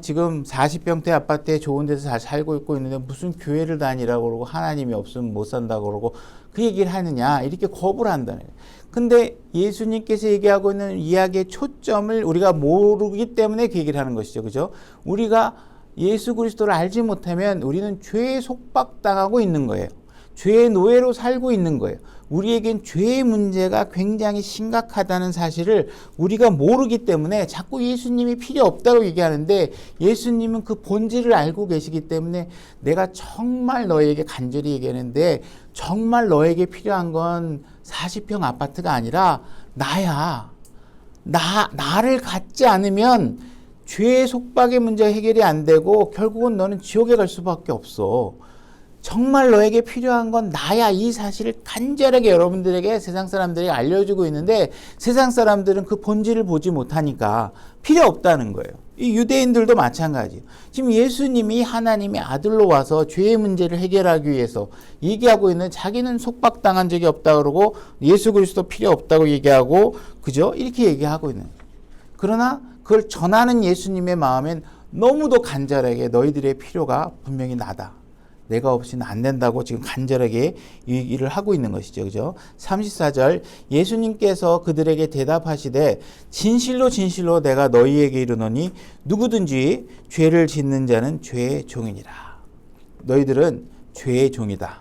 지금 40평대 아파트에 좋은 데서 잘 살고 있고 있는데 무슨 교회를 다니라고 그러고 하나님이 없으면 못 산다고 그러고 그 얘기를 하느냐, 이렇게 거부를 한다는 거예요. 근데 예수님께서 얘기하고 있는 이야기의 초점을 우리가 모르기 때문에 그 얘기를 하는 것이죠. 그죠? 우리가 예수 그리스도를 알지 못하면 우리는 죄에 속박당하고 있는 거예요. 죄의 노예로 살고 있는 거예요. 우리에겐 죄의 문제가 굉장히 심각하다는 사실을 우리가 모르기 때문에 자꾸 예수님이 필요 없다고 얘기하는데, 예수님은 그 본질을 알고 계시기 때문에 내가 정말 너에게 간절히 얘기하는데 정말 너에게 필요한 건 40평 아파트가 아니라 나야. 나를 갖지 않으면 죄의 속박의 문제가 해결이 안 되고 결국은 너는 지옥에 갈 수밖에 없어. 정말 너에게 필요한 건 나야. 이 사실을 간절하게 여러분들에게 세상 사람들이 알려주고 있는데 세상 사람들은 그 본질을 보지 못하니까 필요 없다는 거예요. 이 유대인들도 마찬가지예요. 지금 예수님이 하나님의 아들로 와서 죄의 문제를 해결하기 위해서 얘기하고 있는, 자기는 속박당한 적이 없다고 그러고 예수 그리스도 필요 없다고 얘기하고, 그죠? 이렇게 얘기하고 있는. 그러나 그걸 전하는 예수님의 마음엔 너무도 간절하게 너희들의 필요가 분명히 나다, 내가 없이는 안 된다고 지금 간절하게 얘기를 하고 있는 것이죠. 그죠? 34절, 예수님께서 그들에게 대답하시되 진실로 진실로 내가 너희에게 이르노니 누구든지 죄를 짓는 자는 죄의 종이니라. 너희들은 죄의 종이다.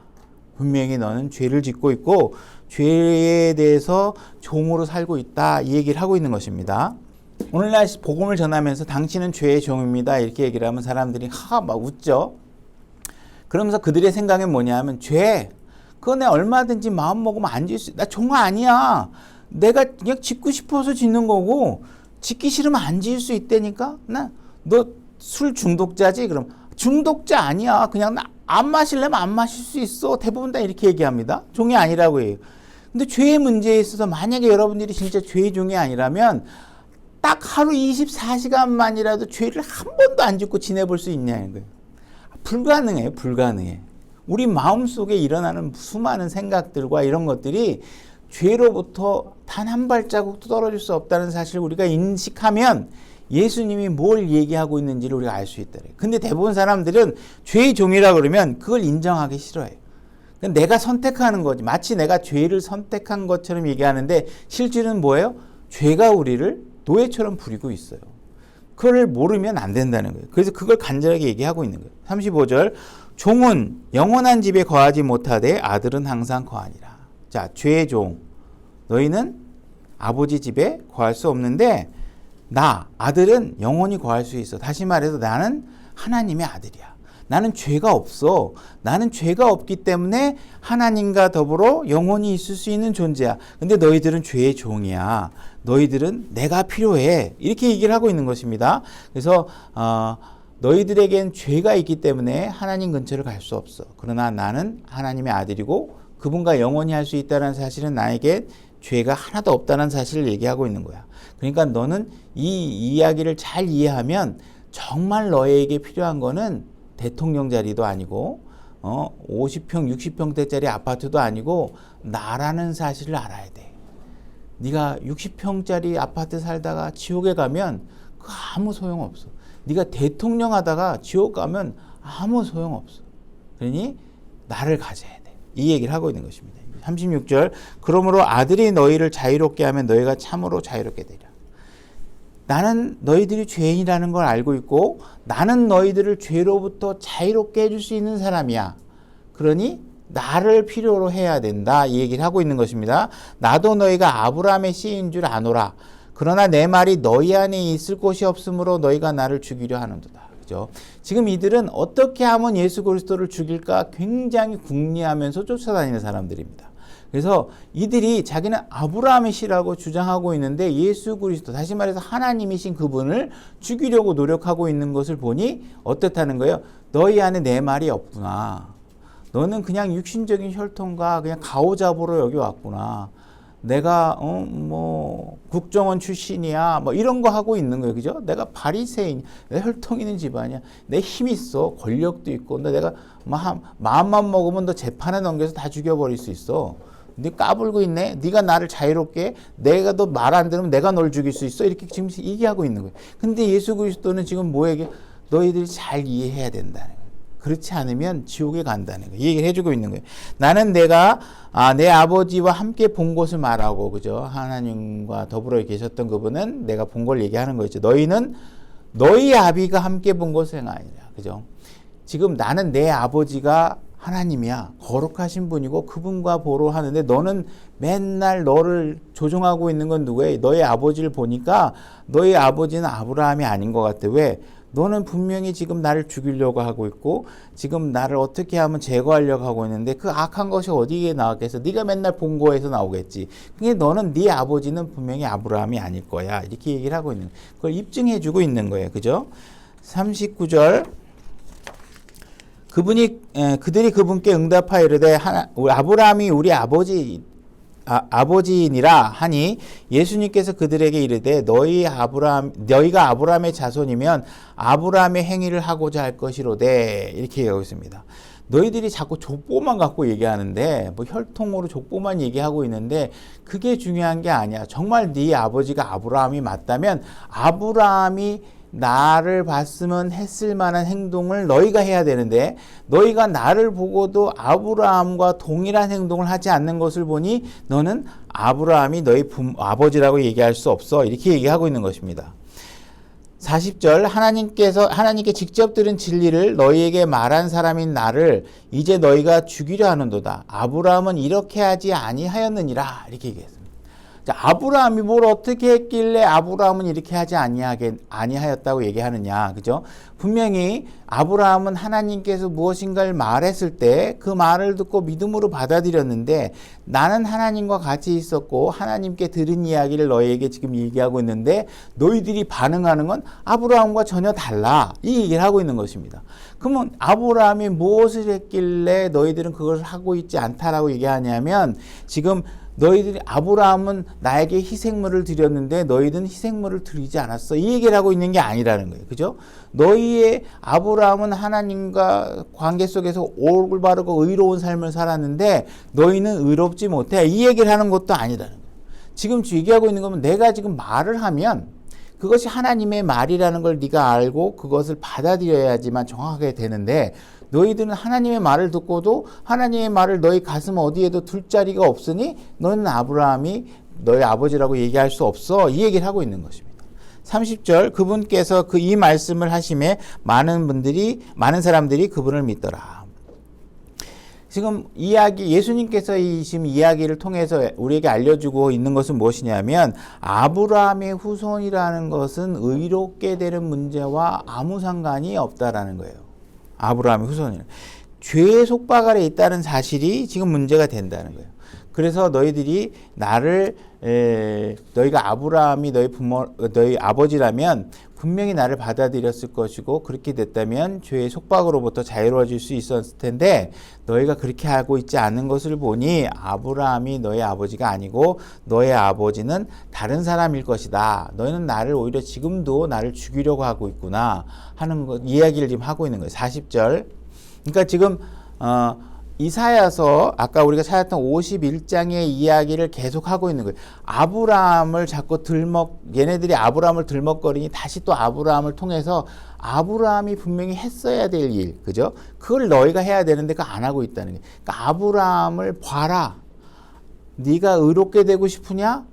분명히 너는 죄를 짓고 있고 죄에 대해서 종으로 살고 있다, 이 얘기를 하고 있는 것입니다. 오늘날 복음을 전하면서 당신은 죄의 종입니다, 이렇게 얘기를 하면 사람들이 막 웃죠. 그러면서 그들의 생각은 뭐냐 하면, 죄, 그거 내가 얼마든지 마음 먹으면 안 질 수, 나 종 아니야. 내가 그냥 짓고 싶어서 짓는 거고, 짓기 싫으면 안 지을 수 있다니까? 너 술 중독자지? 그럼 중독자 아니야. 그냥 나 안 마실래면 안 마실 수 있어. 대부분 다 이렇게 얘기합니다. 종이 아니라고 해요. 근데 죄의 문제에 있어서 만약에 여러분들이 진짜 죄의 종이 아니라면 딱 하루 24시간만이라도 죄를 한 번도 안 짓고 지내볼 수 있냐는 거예요. 불가능해요. 불가능해. 우리 마음속에 일어나는 수많은 생각들과 이런 것들이 죄로부터 단 한 발자국도 떨어질 수 없다는 사실을 우리가 인식하면 예수님이 뭘 얘기하고 있는지를 우리가 알 수 있다. 근데 대부분 사람들은 죄의 종이라 그러면 그걸 인정하기 싫어해요. 내가 선택하는 거지. 마치 내가 죄를 선택한 것처럼 얘기하는데 실질은 뭐예요? 죄가 우리를 노예처럼 부리고 있어요. 그걸 모르면 안 된다는 거예요. 그래서 그걸 간절하게 얘기하고 있는 거예요. 35절 종은 영원한 집에 거하지 못하되 아들은 항상 거하니라. 자, 죄의 종. 너희는 아버지 집에 거할 수 없는데 나, 아들은 영원히 거할 수 있어. 다시 말해서 나는 하나님의 아들이야. 나는 죄가 없어. 나는 죄가 없기 때문에 하나님과 더불어 영원히 있을 수 있는 존재야. 근데 너희들은 죄의 종이야. 너희들은 내가 필요해. 이렇게 얘기를 하고 있는 것입니다. 그래서 너희들에겐 죄가 있기 때문에 하나님 근처를 갈 수 없어. 그러나 나는 하나님의 아들이고 그분과 영원히 할 수 있다는 사실은 나에게 죄가 하나도 없다는 사실을 얘기하고 있는 거야. 그러니까 너는 이 이야기를 잘 이해하면 정말 너에게 필요한 거는 대통령 자리도 아니고 50평, 60평대짜리 아파트도 아니고 나라는 사실을 알아야 돼. 네가 60평짜리 아파트 살다가 지옥에 가면 그거 아무 소용없어. 네가 대통령 하다가 지옥 가면 아무 소용없어. 그러니 나를 가져야 돼. 이 얘기를 하고 있는 것입니다. 36절 그러므로 아들이 너희를 자유롭게 하면 너희가 참으로 자유롭게 되리라. 나는 너희들이 죄인이라는 걸 알고 있고 나는 너희들을 죄로부터 자유롭게 해줄 수 있는 사람이야. 그러니 나를 필요로 해야 된다. 이 얘기를 하고 있는 것입니다. 나도 너희가 아브라함의 씨인 줄 아노라. 그러나 내 말이 너희 안에 있을 곳이 없으므로 너희가 나를 죽이려 하는도다. 그죠? 지금 이들은 어떻게 하면 예수 그리스도를 죽일까 굉장히 궁리하면서 쫓아다니는 사람들입니다. 그래서 이들이 자기는 아브라함의 씨라고 주장하고 있는데 예수 그리스도, 다시 말해서 하나님이신 그분을 죽이려고 노력하고 있는 것을 보니 어떻다는 거예요? 너희 안에 내 말이 없구나. 너는 그냥 육신적인 혈통과 그냥 가오잡으로 여기 왔구나. 내가 국정원 출신이야 뭐 이런 거 하고 있는 거예요. 그죠? 내가 바리새인, 내 혈통 있는 집안이야. 내 힘 있어. 권력도 있고. 근데 내가 마음만 먹으면 너 재판에 넘겨서 다 죽여버릴 수 있어. 네 까불고 있네. 네가 나를 자유롭게, 내가 너 말 안 들으면 내가 널 죽일 수 있어. 이렇게 지금 얘기하고 있는 거예요. 근데 예수 그리스도는 지금 뭐에게 너희들이 잘 이해해야 된다는 거예요. 그렇지 않으면 지옥에 간다는 거예요. 이 얘기를 해주고 있는 거예요. 나는 내가 내 아버지와 함께 본 것을 말하고, 그죠? 하나님과 더불어 계셨던 그분은 내가 본 걸 얘기하는 거죠. 너희는 너희 아비가 함께 본 것을 행하니라. 그죠? 지금 나는 내 아버지가 하나님이야. 거룩하신 분이고 그분과 보러 하는데 너는 맨날 너를 조종하고 있는 건 누구예요? 너희 아버지를 보니까 너희 아버지는 아브라함이 아닌 것 같아. 왜? 너는 분명히 지금 나를 죽이려고 하고 있고 지금 나를 어떻게 하면 제거하려고 하고 있는데 그 악한 것이 어디에 나왔겠어? 네가 맨날 본 거에서 나오겠지. 그러니까 너는 네 아버지는 분명히 아브라함이 아닐 거야. 이렇게 얘기를 하고 있는 거예요. 그걸 입증해 주고 있는 거예요. 그죠? 39절 그들이 그분께 응답하여 이르되 아브라함이 우리 아버지니라 하니 예수님께서 그들에게 이르되 너희가 아브라함의 자손이면 아브라함의 행위를 하고자 할 것이로되 이렇게 얘기하고 있습니다. 너희들이 자꾸 족보만 갖고 얘기하는데 뭐 혈통으로 족보만 얘기하고 있는데 그게 중요한 게 아니야. 정말 네 아버지가 아브라함이 맞다면 아브라함이 나를 봤으면 했을 만한 행동을 너희가 해야 되는데 너희가 나를 보고도 아브라함과 동일한 행동을 하지 않는 것을 보니 너는 아브라함이 너희 아버지라고 얘기할 수 없어. 이렇게 얘기하고 있는 것입니다. 40절 하나님께 직접 들은 진리를 너희에게 말한 사람인 나를 이제 너희가 죽이려 하는도다. 아브라함은 이렇게 하지 아니하였느니라. 이렇게 얘기했습니다. 아브라함이 뭘 어떻게 했길래 아브라함은 이렇게 하지 아니하였다고 얘기하느냐. 그죠? 분명히 아브라함은 하나님께서 무엇인가를 말했을 때 그 말을 듣고 믿음으로 받아들였는데 나는 하나님과 같이 있었고 하나님께 들은 이야기를 너희에게 지금 얘기하고 있는데 너희들이 반응하는 건 아브라함과 전혀 달라. 이 얘기를 하고 있는 것입니다. 그러면 아브라함이 무엇을 했길래 너희들은 그걸 하고 있지 않다라고 얘기하냐면 지금 너희들이 아브라함은 나에게 희생물을 드렸는데 너희들은 희생물을 드리지 않았어. 이 얘기를 하고 있는 게 아니라는 거예요. 그죠? 너희의 아브라함은 하나님과 관계 속에서 올바르고 의로운 삶을 살았는데 너희는 의롭지 못해. 이 얘기를 하는 것도 아니라는 거예요. 지금 얘기하고 있는 거면 내가 지금 말을 하면 그것이 하나님의 말이라는 걸 네가 알고 그것을 받아들여야지만 정확하게 되는데 너희들은 하나님의 말을 듣고도 하나님의 말을 너희 가슴 어디에도 둘 자리가 없으니 너는 아브라함이 너희 아버지라고 얘기할 수 없어. 이 얘기를 하고 있는 것입니다. 30절 그분께서 이 말씀을 하심에 많은 사람들이 그분을 믿더라. 지금 예수님께서 지금 이야기를 통해서 우리에게 알려주고 있는 것은 무엇이냐면 아브라함의 후손이라는 것은 의롭게 되는 문제와 아무 상관이 없다라는 거예요. 아브라함의 후손이라. 죄의 속박 아래 있다는 사실이 지금 문제가 된다는 거예요. 그래서 너희들이 너희가 아브라함이 너희 아버지라면 분명히 나를 받아들였을 것이고 그렇게 됐다면 죄의 속박으로부터 자유로워질 수 있었을 텐데 너희가 그렇게 하고 있지 않은 것을 보니 아브라함이 너희 아버지가 아니고 너의 아버지는 다른 사람일 것이다. 너희는 나를 오히려 지금도 나를 죽이려고 하고 있구나 하는 이야기를 지금 하고 있는 거예요. 40절. 그러니까 지금 이사야서 아까 우리가 찾았던 51장의 이야기를 계속하고 있는 거예요. 아브라함을 자꾸 얘네들이 아브라함을 들먹거리니 다시 또 아브라함을 통해서 아브라함이 분명히 했어야 될 일, 그죠? 그걸 너희가 해야 되는데 그거 안 하고 있다는 거예요. 그러니까 아브라함을 봐라. 네가 의롭게 되고 싶으냐?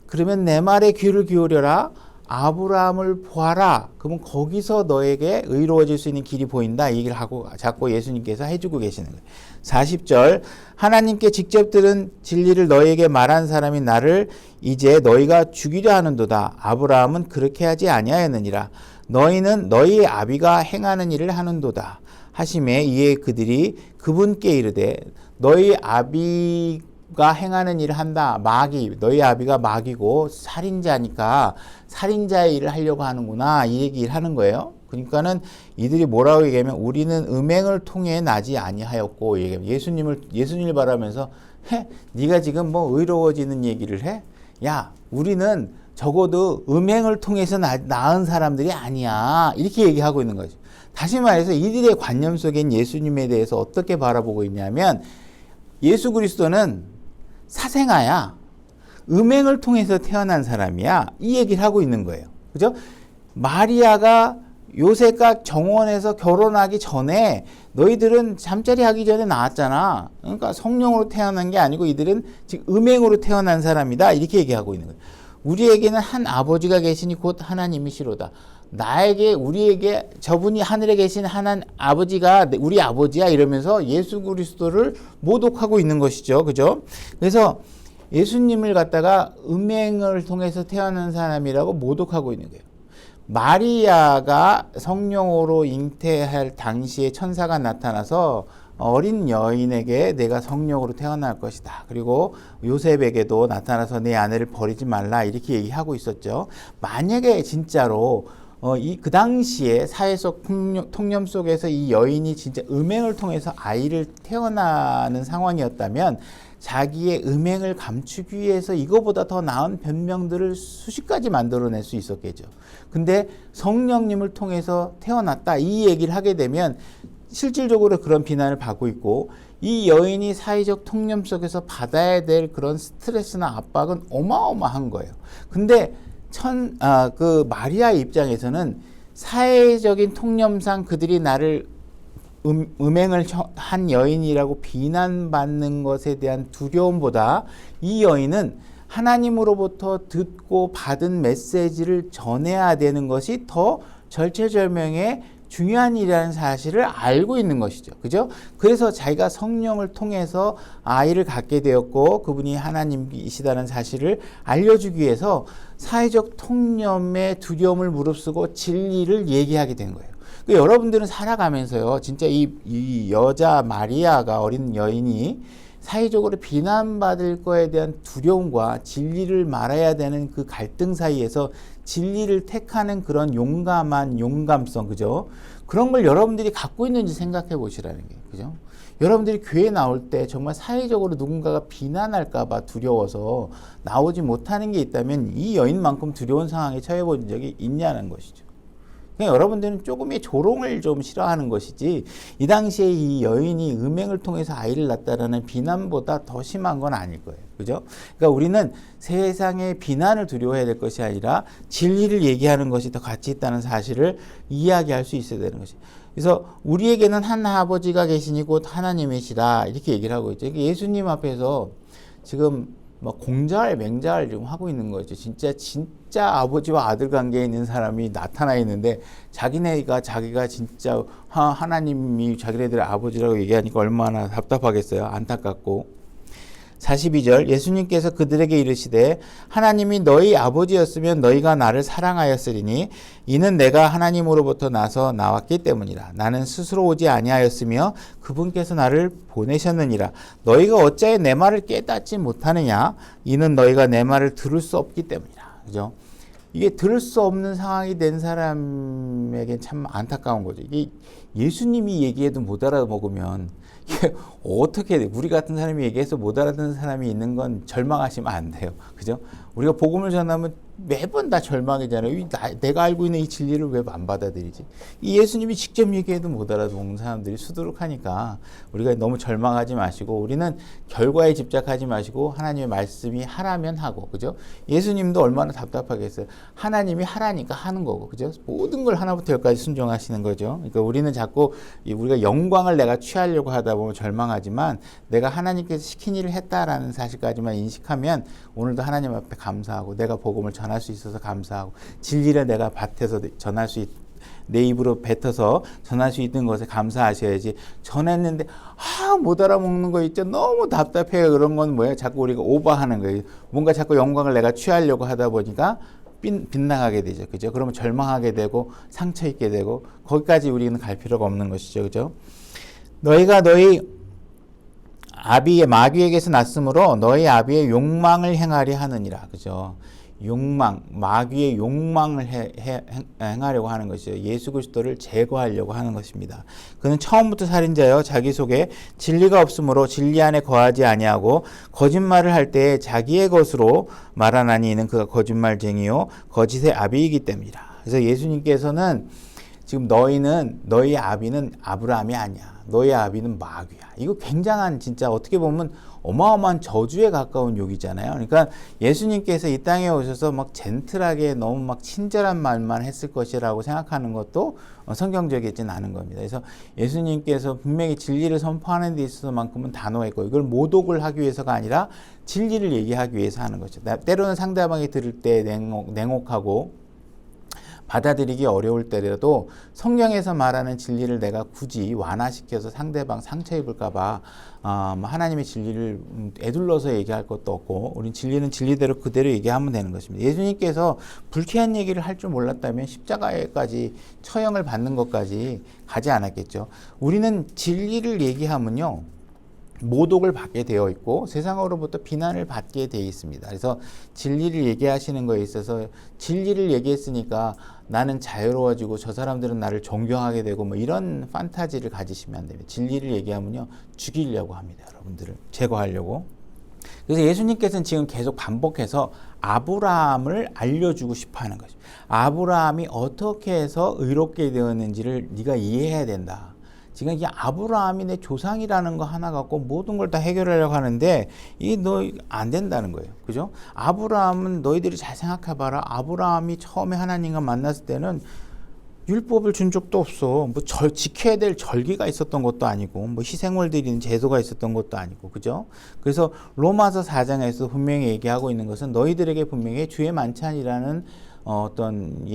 그러면 내 말에 귀를 기울여라. 아브라함을 보아라. 그러면 거기서 너에게 의로워질 수 있는 길이 보인다. 이 얘기를 하고 자꾸 예수님께서 해주고 계시는 거예요. 40절 하나님께 직접 들은 진리를 너희에게 말한 사람이 나를 이제 너희가 죽이려 하는도다. 아브라함은 그렇게 하지 아니하였느니라. 너희는 너희 아비가 행하는 일을 하는도다. 하심에 이에 그들이 그분께 이르되 너희 아비가 행하는 일을 한다. 너희 아비가 마귀고 살인자니까 살인자의 일을 하려고 하는구나. 이 얘기를 하는 거예요. 그러니까는 이들이 뭐라고 얘기하면 우리는 음행을 통해 나지 아니하였고 예수님을 바라면서 네가 지금 뭐 의로워지는 얘기를 해? 야, 우리는 적어도 음행을 통해서 낳은 사람들이 아니야. 이렇게 얘기하고 있는 거죠. 다시 말해서 이들의 관념 속엔 예수님에 대해서 어떻게 바라보고 있냐면 예수 그리스도는 사생아야. 음행을 통해서 태어난 사람이야. 이 얘기를 하고 있는 거예요. 그죠? 마리아가 요셉과 정원에서 결혼하기 전에 너희들은 잠자리 하기 전에 나왔잖아. 그러니까 성령으로 태어난 게 아니고 이들은 지금 음행으로 태어난 사람이다. 이렇게 얘기하고 있는 거예요. 우리에게는 한 아버지가 계시니 곧 하나님이시로다. 우리에게 저분이 하늘에 계신 하나님 아버지가 우리 아버지야 이러면서 예수 그리스도를 모독하고 있는 것이죠. 그죠? 그래서 예수님을 갖다가 음행을 통해서 태어난 사람이라고 모독하고 있는 거예요. 마리아가 성령으로 잉태할 당시에 천사가 나타나서 어린 여인에게 내가 성령으로 태어날 것이다. 그리고 요셉에게도 나타나서 내 아내를 버리지 말라. 이렇게 얘기하고 있었죠. 만약에 진짜로 그 당시에 사회적 통념 속에서 이 여인이 진짜 음행을 통해서 아이를 태어나는 상황이었다면 자기의 음행을 감추기 위해서 이거보다 더 나은 변명들을 수십 가지 만들어낼 수 있었겠죠. 근데 성령님을 통해서 태어났다 이 얘기를 하게 되면 실질적으로 그런 비난을 받고 있고 이 여인이 사회적 통념 속에서 받아야 될 그런 스트레스나 압박은 어마어마한 거예요. 근데 그 마리아 입장에서는 사회적인 통념상 그들이 나를 음행을 한 여인이라고 비난받는 것에 대한 두려움보다 이 여인은 하나님으로부터 듣고 받은 메시지를 전해야 되는 것이 더 절체절명의 중요한 일이라는 사실을 알고 있는 것이죠. 그죠? 그래서 자기가 성령을 통해서 아이를 갖게 되었고 그분이 하나님이시다는 사실을 알려주기 위해서 사회적 통념의 두려움을 무릅쓰고 진리를 얘기하게 된 거예요. 그러니까 여러분들은 살아가면서요, 진짜 이 여자 마리아가 어린 여인이 사회적으로 비난받을 거에 대한 두려움과 진리를 말해야 되는 그 갈등 사이에서 진리를 택하는 그런 용감성, 그죠? 그런 걸 여러분들이 갖고 있는지 생각해 보시라는 게, 그죠? 여러분들이 교회 나올 때 정말 사회적으로 누군가가 비난할까봐 두려워서 나오지 못하는 게 있다면 이 여인만큼 두려운 상황에 처해 본 적이 있냐는 것이죠. 그러니까 여러분들은 조금의 조롱을 좀 싫어하는 것이지 이 당시에 이 여인이 음행을 통해서 아이를 낳았다라는 비난보다 더 심한 건 아닐 거예요. 그죠? 그러니까 우리는 세상의 비난을 두려워해야 될 것이 아니라 진리를 얘기하는 것이 더 가치 있다는 사실을 이야기할 수 있어야 되는 것이. 그래서 우리에게는 한 아버지가 계시니 곧 하나님이시라 이렇게 얘기를 하고 있죠. 예수님 앞에서 지금 막 공자할 맹자를 지금 하고 있는 거죠. 진짜 아버지와 아들 관계에 있는 사람이 나타나 있는데 자기가 진짜 하나님이 자기네들의 아버지라고 얘기하니까 얼마나 답답하겠어요. 안타깝고. 42절 예수님께서 그들에게 이르시되 하나님이 너희 아버지였으면 너희가 나를 사랑하였으리니 이는 내가 하나님으로부터 나서 나왔기 때문이라. 나는 스스로 오지 아니하였으며 그분께서 나를 보내셨느니라. 너희가 어찌하여 내 말을 깨닫지 못하느냐. 이는 너희가 내 말을 들을 수 없기 때문이라. 그죠? 이게 들을 수 없는 상황이 된 사람에겐 참 안타까운 거죠. 이게 예수님이 얘기해도 못 알아먹으면 이게 어떻게 돼? 우리 같은 사람이 얘기해서 못 알아듣는 사람이 있는 건 절망하시면 안 돼요. 그죠? 우리가 복음을 전하면 매번 다 절망이잖아요. 내가 알고 있는 이 진리를 왜 안 받아들이지? 이 예수님이 직접 얘기해도 못 알아듣는 사람들이 수두룩하니까 우리가 너무 절망하지 마시고 우리는 결과에 집착하지 마시고 하나님의 말씀이 하라면 하고, 그죠? 예수님도 얼마나 답답하겠어요. 하나님이 하라니까 하는 거고, 그죠? 모든 걸 하나부터 열까지 순종하시는 거죠. 그러니까 우리는 자꾸 우리가 영광을 내가 취하려고 하다 보면 절망하지만 내가 하나님께서 시킨 일을 했다라는 사실까지만 인식하면 오늘도 하나님 앞에 감사하고 내가 복음을 전할 수 있어서 감사하고 진리를 내가 밭에서 전할 수 내 입으로 뱉어서 전할 수 있는 것에 감사하셔야지. 전했는데 못 알아먹는 거 있죠. 너무 답답해요. 그런 건 뭐예요? 자꾸 우리가 오버하는 거예요. 뭔가 자꾸 영광을 내가 취하려고 하다 보니까 빗나가게 되죠. 그죠? 그러면 절망하게 되고 상처 입게 되고 거기까지 우리는 갈 필요가 없는 것이죠. 그죠? 너희가 너희 아비의 마귀에게서 났으므로 너희 아비의 욕망을 행하려 하느니라. 그죠? 욕망, 마귀의 욕망을 행하려고 하는 것이죠. 예수 그리스도를 제거하려고 하는 것입니다. 그는 처음부터 살인자여 자기 속에 진리가 없으므로 진리 안에 거하지 아니하고 거짓말을 할 때에 자기의 것으로 말하나니 이는 그가 거짓말쟁이요 거짓의 아비이기 때문이라. 그래서 예수님께서는 지금 너희 아비는 아브라함이 아니야. 너희 아비는 마귀야. 이거 굉장한 진짜 어떻게 보면 어마어마한 저주에 가까운 욕이잖아요. 그러니까 예수님께서 이 땅에 오셔서 막 젠틀하게 너무 막 친절한 말만 했을 것이라고 생각하는 것도 성경적이진 않은 겁니다. 그래서 예수님께서 분명히 진리를 선포하는 데 있어서만큼은 단호했고 이걸 모독을 하기 위해서가 아니라 진리를 얘기하기 위해서 하는 거죠. 때로는 상대방이 들을 때 냉혹하고 받아들이기 어려울 때라도 성경에서 말하는 진리를 내가 굳이 완화시켜서 상대방 상처 입을까봐 하나님의 진리를 애둘러서 얘기할 것도 없고 우린 진리는 진리대로 그대로 얘기하면 되는 것입니다. 예수님께서 불쾌한 얘기를 할 줄 몰랐다면 십자가에까지 처형을 받는 것까지 가지 않았겠죠. 우리는 진리를 얘기하면요. 모독을 받게 되어 있고 세상으로부터 비난을 받게 되어 있습니다. 그래서 진리를 얘기하시는 거에 있어서 진리를 얘기했으니까 나는 자유로워지고 저 사람들은 나를 존경하게 되고 뭐 이런 판타지를 가지시면 안 됩니다. 진리를 얘기하면요 죽이려고 합니다. 여러분들을 제거하려고. 그래서 예수님께서는 지금 계속 반복해서 아브라함을 알려주고 싶어 하는 거죠. 아브라함이 어떻게 해서 의롭게 되었는지를 네가 이해해야 된다. 지금 이 아브라함이 내 조상이라는 거 하나 갖고 모든 걸 다 해결하려고 하는데 이게 너 안 된다는 거예요. 그죠? 아브라함은 너희들이 잘 생각해봐라. 아브라함이 처음에 하나님과 만났을 때는 율법을 준 적도 없어. 뭐 지켜야 될 절기가 있었던 것도 아니고 뭐 희생을 드리는 제도가 있었던 것도 아니고. 그죠? 그래서 로마서 4장에서 분명히 얘기하고 있는 것은 너희들에게 분명히 주의 만찬이라는 어떤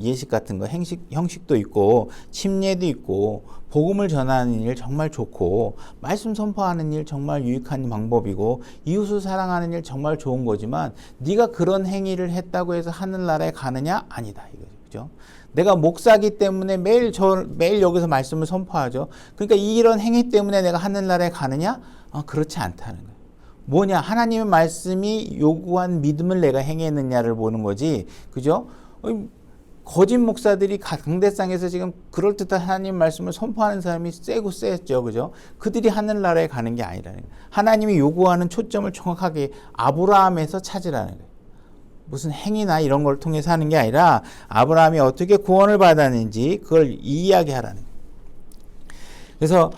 예식 같은 거 형식도 있고 침례도 있고 복음을 전하는 일 정말 좋고 말씀 선포하는 일 정말 유익한 방법이고 이웃을 사랑하는 일 정말 좋은 거지만 네가 그런 행위를 했다고 해서 하늘나라에 가느냐? 아니다 이거죠. 그죠? 내가 목사기 때문에 매일 여기서 말씀을 선포하죠. 그러니까 이런 행위 때문에 내가 하늘나라에 가느냐? 그렇지 않다는 거예요. 뭐냐? 하나님의 말씀이 요구한 믿음을 내가 행했느냐를 보는 거지. 그죠? 거짓 목사들이 강대상에서 지금 그럴듯한 하나님 말씀을 선포하는 사람이 세고 셌죠. 그죠? 그들이 하늘나라에 가는 게 아니라는 거예요. 하나님이 요구하는 초점을 정확하게 아브라함에서 찾으라는 거예요. 무슨 행위나 이런 걸 통해서 하는 게 아니라 아브라함이 어떻게 구원을 받았는지 그걸 이야기하라는 거예요. 그래서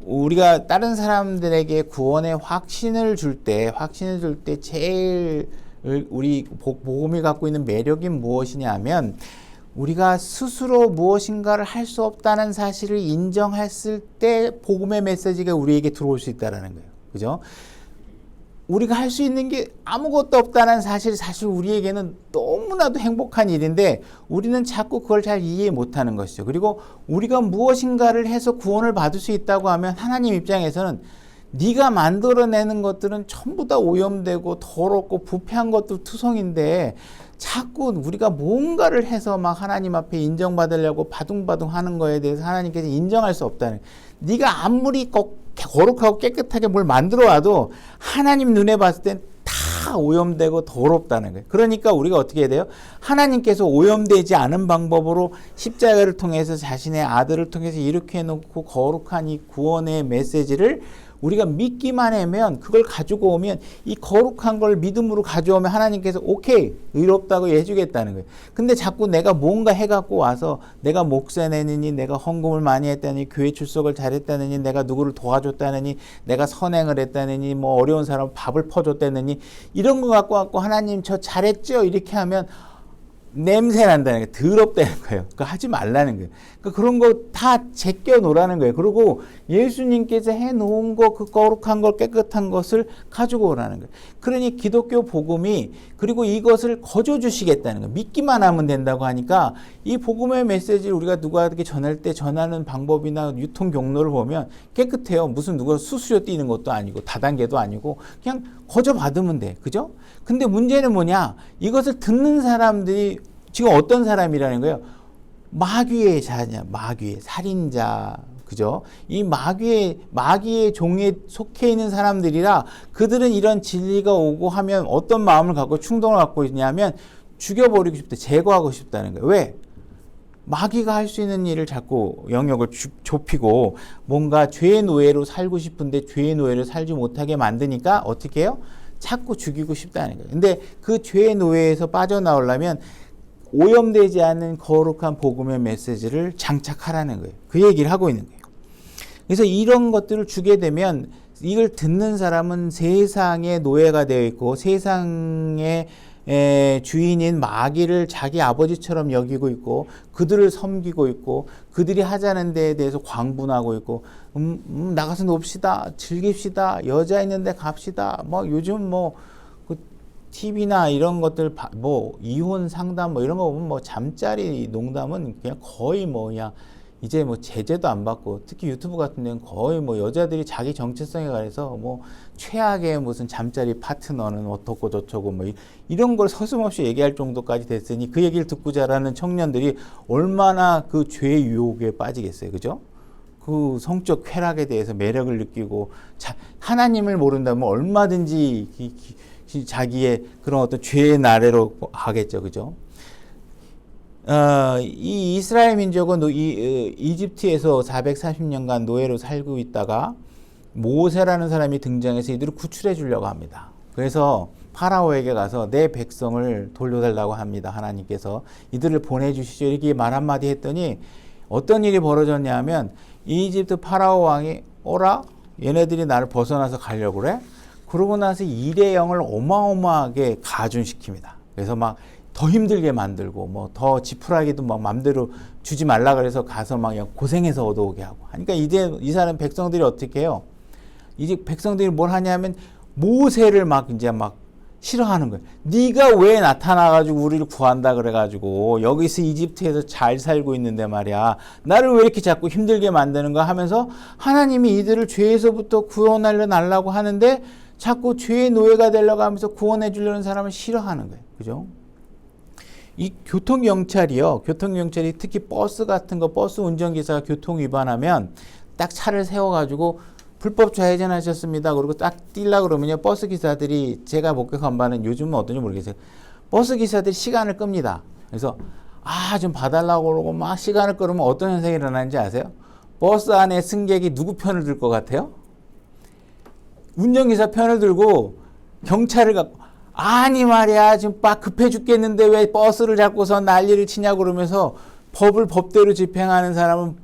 우리가 다른 사람들에게 구원의 확신을 줄 때 제일 우리 복음이 갖고 있는 매력이 무엇이냐 하면 우리가 스스로 무엇인가를 할 수 없다는 사실을 인정했을 때 복음의 메시지가 우리에게 들어올 수 있다는 거예요. 그죠? 우리가 할 수 있는 게 아무것도 없다는 사실 우리에게는 너무나도 행복한 일인데 우리는 자꾸 그걸 잘 이해 못하는 것이죠. 그리고 우리가 무엇인가를 해서 구원을 받을 수 있다고 하면 하나님 입장에서는 네가 만들어내는 것들은 전부 다 오염되고 더럽고 부패한 것도 투성인데 자꾸 우리가 뭔가를 해서 막 하나님 앞에 인정받으려고 바둥바둥 하는 거에 대해서 하나님께서 인정할 수 없다는, 네가 아무리 거룩하고 깨끗하게 뭘 만들어 와도 하나님 눈에 봤을 땐 다 오염되고 더럽다는 거예요. 그러니까 우리가 어떻게 해야 돼요? 하나님께서 오염되지 않은 방법으로 십자가를 통해서 자신의 아들을 통해서 이렇게 해놓고 거룩한 이 구원의 메시지를 우리가 믿기만 하면, 그걸 가지고 오면, 이 거룩한 걸 믿음으로 가져오면 하나님께서 오케이, 의롭다고 해주겠다는 거예요. 근데 자꾸 내가 뭔가 해갖고 와서 내가 목사 내느니, 내가 헌금을 많이 했다니, 교회 출석을 잘했다느니, 내가 누구를 도와줬다느니, 내가 선행을 했다느니, 뭐 어려운 사람 밥을 퍼줬다느니, 이런 거 갖고 하나님 저 잘했죠? 이렇게 하면 냄새 난다는 거예요. 더럽다는 거예요. 그거 하지 말라는 거예요. 그러니까 그런 거 다 제껴 놓으라는 거예요. 그리고 예수님께서 해놓은 거, 그 거룩한 걸, 깨끗한 것을 가지고 오라는 거예요. 그러니 기독교 복음이, 그리고 이것을 거저 주시겠다는 거예요. 믿기만 하면 된다고 하니까 이 복음의 메시지를 우리가 누구에게 전할 때 전하는 방법이나 유통 경로를 보면 깨끗해요. 무슨 누가 수수료 띄는 것도 아니고 다단계도 아니고 그냥 거저 받으면 돼. 그죠? 근데 문제는 뭐냐? 이것을 듣는 사람들이 지금 어떤 사람이라는 거예요? 마귀의 자냐, 마귀의 살인자, 그죠? 이 마귀의 종에 속해 있는 사람들이라 그들은 이런 진리가 오고 하면 어떤 마음을 갖고 충동을 갖고 있냐면 죽여버리고 싶다, 제거하고 싶다는 거예요. 왜? 마귀가 할 수 있는 일을 자꾸 영역을 좁히고 뭔가 죄의 노예로 살고 싶은데 죄의 노예로 살지 못하게 만드니까 어떻게 해요? 자꾸 죽이고 싶다는 거예요. 근데 그 죄의 노예에서 빠져나오려면 오염되지 않은 거룩한 복음의 메시지를 장착하라는 거예요. 그 얘기를 하고 있는 거예요. 그래서 이런 것들을 주게 되면 이걸 듣는 사람은 세상의 노예가 되어 있고 세상의 주인인 마귀를 자기 아버지처럼 여기고 있고 그들을 섬기고 있고 그들이 하자는 데에 대해서 광분하고 있고 나가서 놉시다, 즐깁시다, 여자 있는데 갑시다, 뭐 요즘 뭐 TV나 이런 것들 뭐 이혼 상담 뭐 이런 거 보면 뭐 잠자리 농담은 그냥 거의 뭐 그냥 이제 뭐 제재도 안 받고, 특히 유튜브 같은 데는 거의 뭐 여자들이 자기 정체성에 관해서 뭐 최악의 무슨 잠자리 파트너는 어떻고 저쩌고 뭐 이런 걸 서슴없이 얘기할 정도까지 됐으니 그 얘기를 듣고 자라는 청년들이 얼마나 그 죄의 유혹에 빠지겠어요. 그죠? 그 성적 쾌락에 대해서 매력을 느끼고 하나님을 모른다면 얼마든지 자기의 그런 어떤 죄의 나래로 가겠죠. 그죠? 이 이스라엘 민족은 이집트에서 440년간 노예로 살고 있다가 모세라는 사람이 등장해서 이들을 구출해 주려고 합니다. 그래서 파라오에게 가서 내 백성을 돌려달라고 합니다. 하나님께서 이들을 보내주시죠. 이렇게 말 한마디 했더니 어떤 일이 벌어졌냐 하면 이집트 파라오 왕이 오라? 얘네들이 나를 벗어나서 가려고 그래? 그러고 나서 일회용을 어마어마하게 가중시킵니다. 그래서 막 더 힘들게 만들고 뭐 더 지푸라기도 막 맘대로 주지 말라 그래서 가서 막 고생해서 얻어오게 하고 하니까 이제 이 사람 백성들이 어떻게 해요? 이제 백성들이 뭘 하냐면 모세를 막 이제 막 싫어하는 거예요. 네가 왜 나타나가지고 우리를 구한다 그래가지고 여기서 이집트에서 잘 살고 있는데 말이야, 나를 왜 이렇게 자꾸 힘들게 만드는 거야 하면서 하나님이 이들을 죄에서부터 구원하려 달라고 하는데 자꾸 죄의 노예가 되려고 하면서 구원해 주려는 사람을 싫어하는 거예요. 그죠? 이 교통경찰이 특히 버스 같은 거, 버스 운전기사가 교통 위반하면 딱 차를 세워가지고 불법 좌회전하셨습니다. 그리고 딱 뛰려고 그러면요, 버스 기사들이, 제가 목격한 바는 요즘은 어떤지 모르겠어요. 버스 기사들이 시간을 끕니다. 그래서 좀 봐달라고 그러고 막 시간을 끌으면 어떤 현상이 일어나는지 아세요? 버스 안에 승객이 누구 편을 들 것 같아요? 운전기사 편을 들고 경찰을 갖고 아니 말이야 지금 막 급해 죽겠는데 왜 버스를 잡고서 난리를 치냐고 그러면서 법을 법대로 집행하는 사람은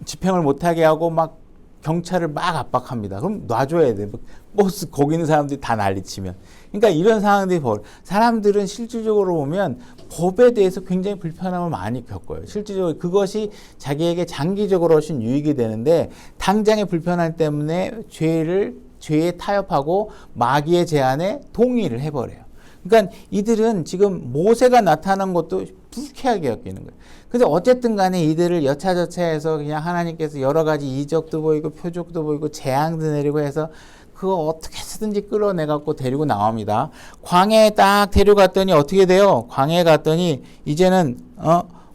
집행을 못하게 하고 막 경찰을 막 압박합니다. 그럼 놔줘야 돼. 버스 거기 있는 사람들이 다 난리치면. 그러니까 이런 상황들이 사람들은 실질적으로 보면 법에 대해서 굉장히 불편함을 많이 겪어요. 실질적으로 그것이 자기에게 장기적으로 훨씬 유익이 되는데 당장의 불편함 때문에 죄에 타협하고 마귀의 제안에 동의를 해버려요. 그러니까 이들은 지금 모세가 나타난 것도 불쾌하게 여기는 거예요. 그래서 어쨌든 간에 이들을 여차저차해서 그냥 하나님께서 여러 가지 이적도 보이고 표적도 보이고 재앙도 내리고 해서 그거 어떻게 해서든지 끌어내갖고 데리고 나옵니다. 광야에 딱 데려갔더니 어떻게 돼요? 광야에 갔더니 이제는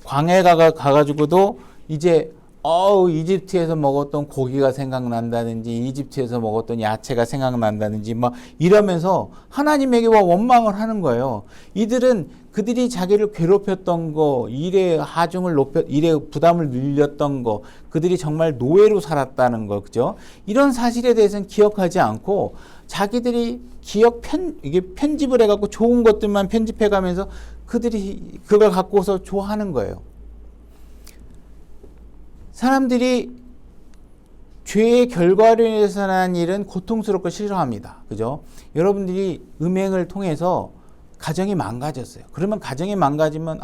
광야에 가가지고도 이제 이집트에서 먹었던 고기가 생각난다든지 이집트에서 먹었던 야채가 생각난다든지 막 이러면서 하나님에게 원망을 하는 거예요. 이들은 그들이 자기를 괴롭혔던 거, 일의 하중을 일의 부담을 늘렸던 거, 그들이 정말 노예로 살았다는 거, 그죠? 이런 사실에 대해서는 기억하지 않고 자기들이 이게 편집을 해갖고 좋은 것들만 편집해가면서 그들이 그걸 갖고서 좋아하는 거예요. 사람들이 죄의 결과로 인해서 난 일은 고통스럽고 싫어합니다. 그죠? 여러분들이 음행을 통해서 가정이 망가졌어요. 그러면 가정이 망가지면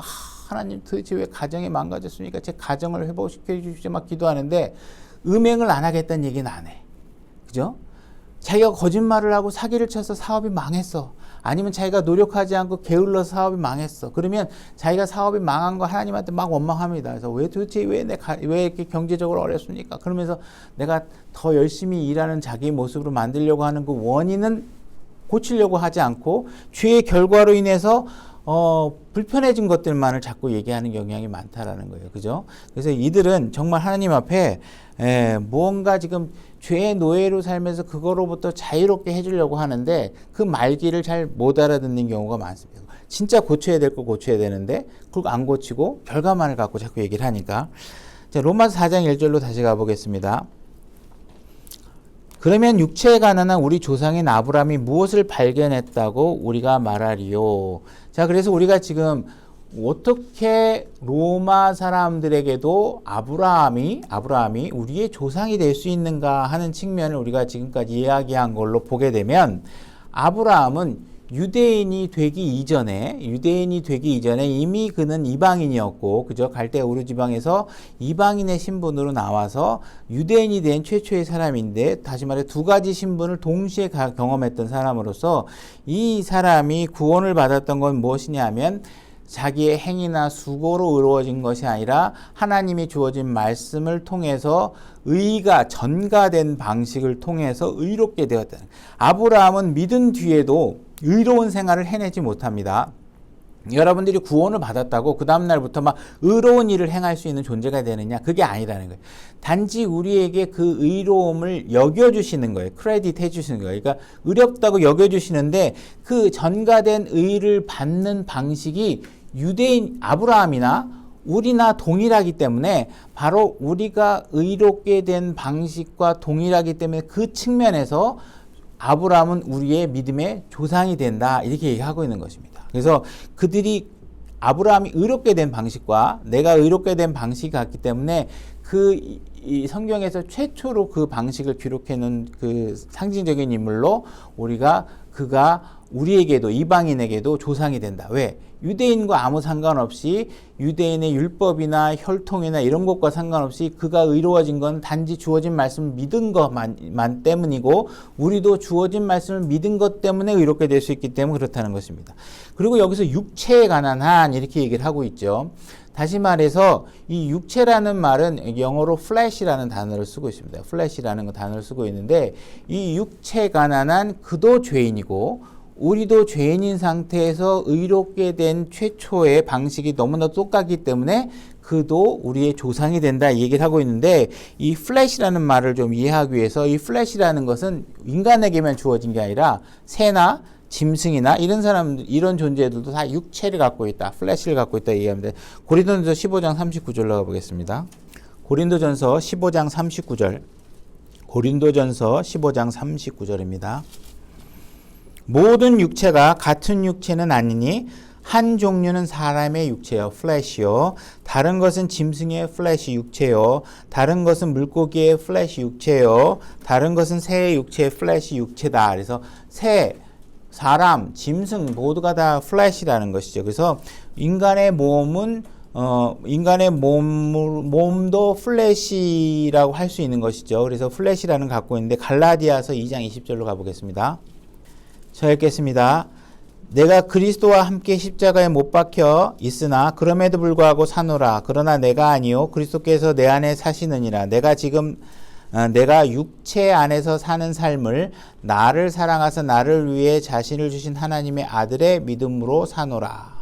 하나님 도대체 왜 가정이 망가졌습니까? 제 가정을 회복시켜 주십시오. 막 기도하는데 음행을 안 하겠다는 얘기는 안 해. 그죠? 자기가 거짓말을 하고 사기를 쳐서 사업이 망했어. 아니면 자기가 노력하지 않고 게을러서 사업이 망했어. 그러면 자기가 사업이 망한 거 하나님한테 막 원망합니다. 그래서 왜 이렇게 경제적으로 어렵습니까? 그러면서 내가 더 열심히 일하는 자기 모습으로 만들려고 하는 그 원인은 고치려고 하지 않고 죄의 결과로 인해서 불편해진 것들만을 자꾸 얘기하는 경향이 많다라는 거예요. 그죠? 그래서 이들은 정말 하나님 앞에 무언가 지금 죄의 노예로 살면서 그거로부터 자유롭게 해주려고 하는데 그 말귀를 잘 못 알아듣는 경우가 많습니다. 진짜 고쳐야 될 거 고쳐야 되는데 그걸 안 고치고 결과만을 갖고 자꾸 얘기를 하니까. 자, 로마서 4장 1절로 다시 가보겠습니다. 그러면 육체에 가난한 우리 조상인 아브라함이 무엇을 발견했다고 우리가 말하리요. 자, 그래서 우리가 지금 어떻게 로마 사람들에게도 아브라함이 우리의 조상이 될 수 있는가 하는 측면을 우리가 지금까지 이야기한 걸로 보게 되면 아브라함은 유대인이 되기 이전에 이미 그는 이방인이었고, 그죠? 갈대아 우르 지방에서 이방인의 신분으로 나와서 유대인이 된 최초의 사람인데, 다시 말해 두 가지 신분을 동시에 경험했던 사람으로서 이 사람이 구원을 받았던 건 무엇이냐면 자기의 행위나 수고로 이루어진 것이 아니라 하나님이 주어진 말씀을 통해서 의가 전가된 방식을 통해서 의롭게 되었다. 아브라함은 믿은 뒤에도 의로운 생활을 해내지 못합니다. 여러분들이 구원을 받았다고 그 다음날부터 막 의로운 일을 행할 수 있는 존재가 되느냐? 그게 아니라는 거예요. 단지 우리에게 그 의로움을 여겨주시는 거예요. 크레딧 해주시는 거예요. 그러니까 의롭다고 여겨주시는데 그 전가된 의를 받는 방식이 유대인 아브라함이나 우리나 동일하기 때문에 바로 우리가 의롭게 된 방식과 동일하기 때문에 그 측면에서 아브라함은 우리의 믿음의 조상이 된다, 이렇게 얘기하고 있는 것입니다. 그래서 그들이 아브라함이 의롭게 된 방식과 내가 의롭게 된 방식이 같기 때문에 이 성경에서 최초로 그 방식을 기록해 놓은 그 상징적인 인물로 그가 우리에게도 이방인에게도 조상이 된다. 왜? 유대인과 아무 상관없이 유대인의 율법이나 혈통이나 이런 것과 상관없이 그가 의로워진 건 단지 주어진 말씀을 믿은 것만 때문이고 우리도 주어진 말씀을 믿은 것 때문에 의롭게 될 수 있기 때문에 그렇다는 것입니다. 그리고 여기서 육체에 관한 한 이렇게 얘기를 하고 있죠. 다시 말해서 이 육체라는 말은 영어로 flesh라는 단어를 쓰고 있습니다. flesh라는 단어를 쓰고 있는데 이 육체 가난한 그도 죄인이고 우리도 죄인인 상태에서 의롭게 된 최초의 방식이 너무나 똑같기 때문에 그도 우리의 조상이 된다, 이 얘기를 하고 있는데 이 flesh라는 말을 좀 이해하기 위해서 이 flesh라는 것은 인간에게만 주어진 게 아니라 새나 짐승이나 이런 사람들, 이런 존재들도 다 육체를 갖고 있다. 플래시를 갖고 있다 얘기합니다. 고린도전서 15장 39절로 가보겠습니다. 고린도전서 15장 39절. 고린도전서 15장 39절입니다. 모든 육체가 같은 육체는 아니니 한 종류는 사람의 육체요, 플래시요. 다른 것은 짐승의 플래시 육체요. 다른 것은 물고기의 플래시 육체요. 다른 것은 새의 육체의 플래시 육체다. 그래서 새, 사람, 짐승 모두가 다 플래시라는 것이죠. 그래서 인간의 몸은 인간의 몸도 플래시라고 할 수 있는 것이죠. 그래서 플래시라는 걸 갖고 있는데 갈라디아서 2장 20절로 가보겠습니다. 저 읽겠습니다. 내가 그리스도와 함께 십자가에 못 박혀 있으나 그럼에도 불구하고 사노라. 그러나 내가 아니요 그리스도께서 내 안에 사시느니라. 내가 육체 안에서 사는 삶을 나를 사랑하사 나를 위해 자신을 주신 하나님의 아들의 믿음으로 사노라.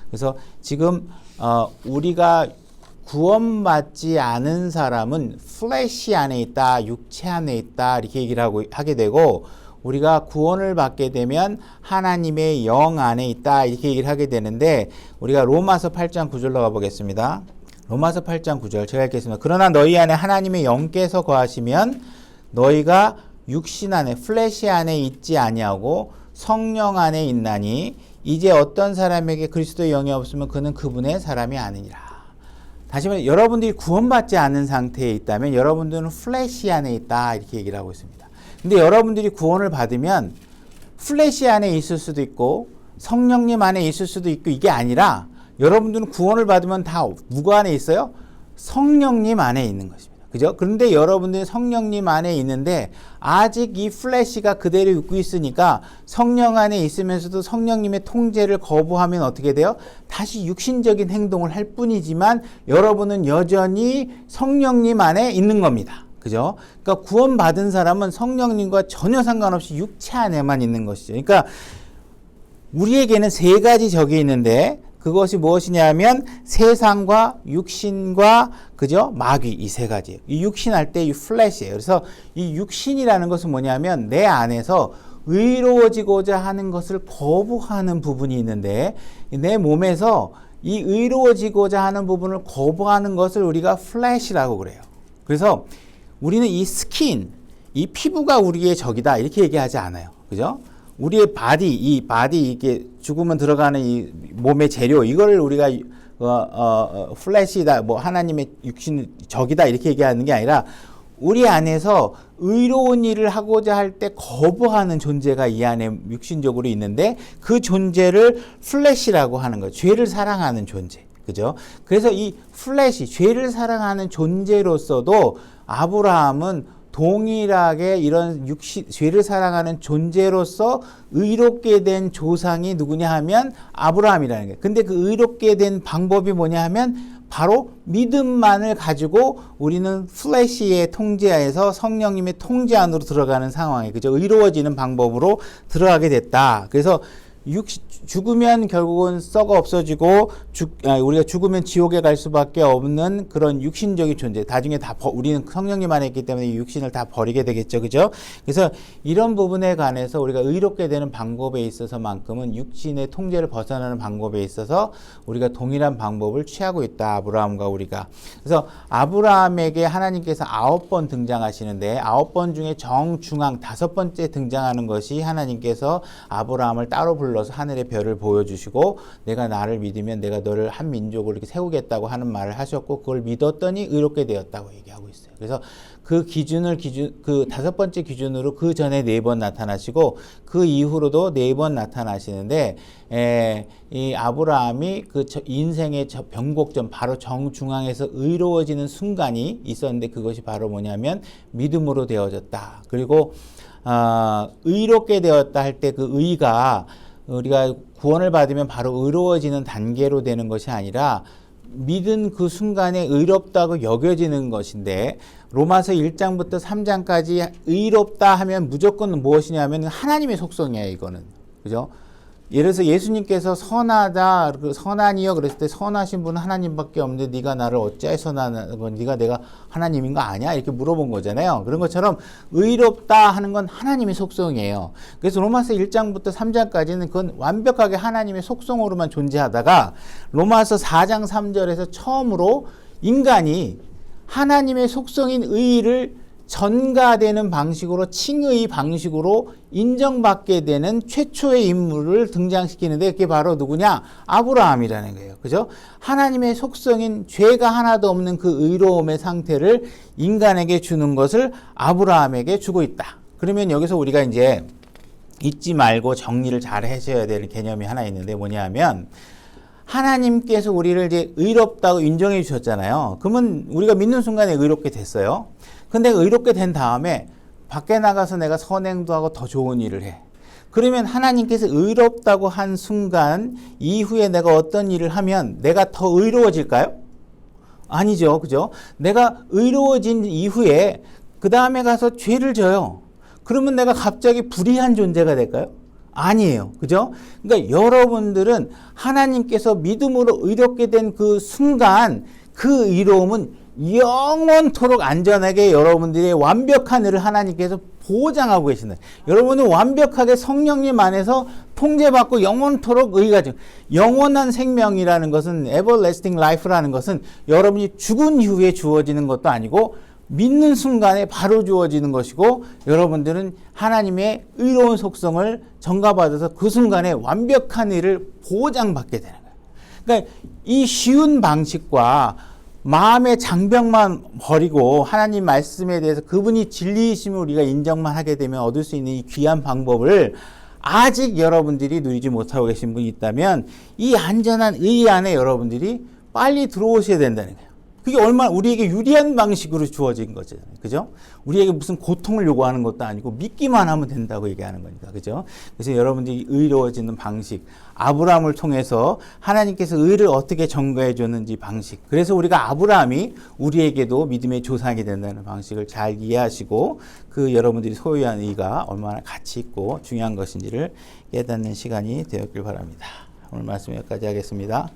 그래서 지금 우리가 구원받지 않은 사람은 플래시 안에 있다, 육체 안에 있다 이렇게 얘기를 하게 되고, 우리가 구원을 받게 되면 하나님의 영 안에 있다 이렇게 얘기를 하게 되는데, 우리가 로마서 8장 9절로 가보겠습니다. 로마서 8장 9절 제가 읽겠습니다. 그러나 너희 안에 하나님의 영께서 거하시면 너희가 육신 안에 플래시 안에 있지 아니하고 성령 안에 있나니 이제 어떤 사람에게 그리스도의 영이 없으면 그는 그분의 사람이 아니니라. 다시 말해 여러분들이 구원받지 않은 상태에 있다면 여러분들은 플래시 안에 있다 이렇게 얘기를 하고 있습니다. 근데 여러분들이 구원을 받으면 플래시 안에 있을 수도 있고 성령님 안에 있을 수도 있고, 이게 아니라 여러분들은 구원을 받으면 다 누구 안에 있어요? 성령님 안에 있는 것입니다. 그죠? 그런데 여러분들은 성령님 안에 있는데 아직 이 플래시가 그대로 있고 있으니까 성령 안에 있으면서도 성령님의 통제를 거부하면 어떻게 돼요? 다시 육신적인 행동을 할 뿐이지만 여러분은 여전히 성령님 안에 있는 겁니다. 그죠? 그러니까 구원받은 사람은 성령님과 전혀 상관없이 육체 안에만 있는 것이죠. 그러니까 우리에게는 세 가지 적이 있는데 그것이 무엇이냐면 세상과 육신과 그죠? 마귀, 이 세 가지예요. 이 육신 할 때 이 플래시예요. 그래서 이 육신이라는 것은 뭐냐면 내 안에서 의로워지고자 하는 것을 거부하는 부분이 있는데, 내 몸에서 이 의로워지고자 하는 부분을 거부하는 것을 우리가 플래시라고 그래요. 그래서 우리는 이 스킨, 이 피부가 우리의 적이다 이렇게 얘기하지 않아요. 그죠? 우리의 바디, 이게 죽으면 들어가는 이 몸의 재료, 이거를 우리가 플래시다, 뭐 하나님의 육신 적이다 이렇게 얘기하는 게 아니라 우리 안에서 의로운 일을 하고자 할 때 거부하는 존재가 이 안에 육신적으로 있는데 그 존재를 플래시라고 하는 거예요. 죄를 사랑하는 존재. 그죠? 그래서 이 플래시, 죄를 사랑하는 존재로서도 아브라함은 동일하게 이런 죄를 사랑하는 존재로서 의롭게 된 조상이 누구냐 하면 아브라함이라는 거예요. 근데 그 의롭게 된 방법이 뭐냐 하면 바로 믿음만을 가지고 우리는 플래시의 통제하에서 성령님의 통제 안으로 들어가는 상황에, 그죠? 의로워지는 방법으로 들어가게 됐다. 그래서 죽으면 결국은 썩어 없어지고 우리가 죽으면 지옥에 갈 수밖에 없는 그런 육신적인 존재. 나중에 우리는 성령님 안에 있기 때문에 이 육신을 다 버리게 되겠죠, 그죠? 그래서 이런 부분에 관해서 우리가 의롭게 되는 방법에 있어서만큼은 육신의 통제를 벗어나는 방법에 있어서 우리가 동일한 방법을 취하고 있다, 아브라함과 우리가. 그래서 아브라함에게 하나님께서 9번 등장하시는데 9번 중에 정중앙 5번째 등장하는 것이 하나님께서 아브라함을 따로 불러서 하늘의 별을 보여주시고 내가 나를 믿으면 내가 너를 한 민족으로 이렇게 세우겠다고 하는 말을 하셨고, 그걸 믿었더니 의롭게 되었다고 얘기하고 있어요. 그래서 그 5번째 기준으로 그 전에 4번 나타나시고 그 이후로도 4번 나타나시는데, 이 아브라함이 그 인생의 변곡점, 바로 정중앙에서 의로워지는 순간이 있었는데 그것이 바로 뭐냐면 믿음으로 되어졌다. 그리고 의롭게 되었다 할 때 그 의가 우리가 구원을 받으면 바로 의로워지는 단계로 되는 것이 아니라 믿은 그 순간에 의롭다고 여겨지는 것인데, 로마서 1장부터 3장까지 의롭다 하면 무조건 무엇이냐면 하나님의 속성이에요, 이거는. 그죠? 예를 들어서 예수님께서 선하다, 선하니여 그랬을 때 선하신 분은 하나님밖에 없는데 네가 나를 어찌하여 선하고 네가 내가 하나님인 거 아니야? 이렇게 물어본 거잖아요. 그런 것처럼 의롭다 하는 건 하나님의 속성이에요. 그래서 로마서 1장부터 3장까지는 그건 완벽하게 하나님의 속성으로만 존재하다가 로마서 4장 3절에서 처음으로 인간이 하나님의 속성인 의를 전가되는 방식으로 칭의 방식으로 인정받게 되는 최초의 인물을 등장시키는데 그게 바로 누구냐? 아브라함이라는 거예요. 그죠? 하나님의 속성인 죄가 하나도 없는 그 의로움의 상태를 인간에게 주는 것을 아브라함에게 주고 있다. 그러면 여기서 우리가 이제 잊지 말고 정리를 잘 하셔야 되는 개념이 하나 있는데 뭐냐면 하나님께서 우리를 이제 의롭다고 인정해 주셨잖아요. 그러면 우리가 믿는 순간에 의롭게 됐어요. 근데 의롭게 된 다음에 밖에 나가서 내가 선행도 하고 더 좋은 일을 해. 그러면 하나님께서 의롭다고 한 순간 이후에 내가 어떤 일을 하면 내가 더 의로워질까요? 아니죠. 그죠? 내가 의로워진 이후에 그 다음에 가서 죄를 져요. 그러면 내가 갑자기 불의한 존재가 될까요? 아니에요. 그죠? 그러니까 여러분들은 하나님께서 믿음으로 의롭게 된 그 순간 그 의로움은 영원토록 안전하게 여러분들의 완벽한 일을 하나님께서 보장하고 계신다. 여러분은 완벽하게 성령님 안에서 통제받고 영원토록 의가 죠. 영원한 생명이라는 것은 everlasting life라는 것은 여러분이 죽은 이후에 주어지는 것도 아니고 믿는 순간에 바로 주어지는 것이고 여러분들은 하나님의 의로운 속성을 전가받아서 그 순간에 완벽한 일을 보장받게 되는 거예요. 그러니까 이 쉬운 방식과 마음의 장벽만 버리고 하나님 말씀에 대해서 그분이 진리이심을 우리가 인정만 하게 되면 얻을 수 있는 이 귀한 방법을 아직 여러분들이 누리지 못하고 계신 분이 있다면 이 안전한 의 안에 여러분들이 빨리 들어오셔야 된다는 거예요. 그게 얼마나 우리에게 유리한 방식으로 주어진 거잖아요. 그죠? 우리에게 무슨 고통을 요구하는 것도 아니고 믿기만 하면 된다고 얘기하는 거니까. 그죠? 그래서 여러분들이 의로워지는 방식, 아브라함을 통해서 하나님께서 의를 어떻게 전가해 줬는지 방식. 그래서 우리가 아브라함이 우리에게도 믿음의 조상이 된다는 방식을 잘 이해하시고 그 여러분들이 소유한 의가 얼마나 가치 있고 중요한 것인지를 깨닫는 시간이 되었길 바랍니다. 오늘 말씀 여기까지 하겠습니다.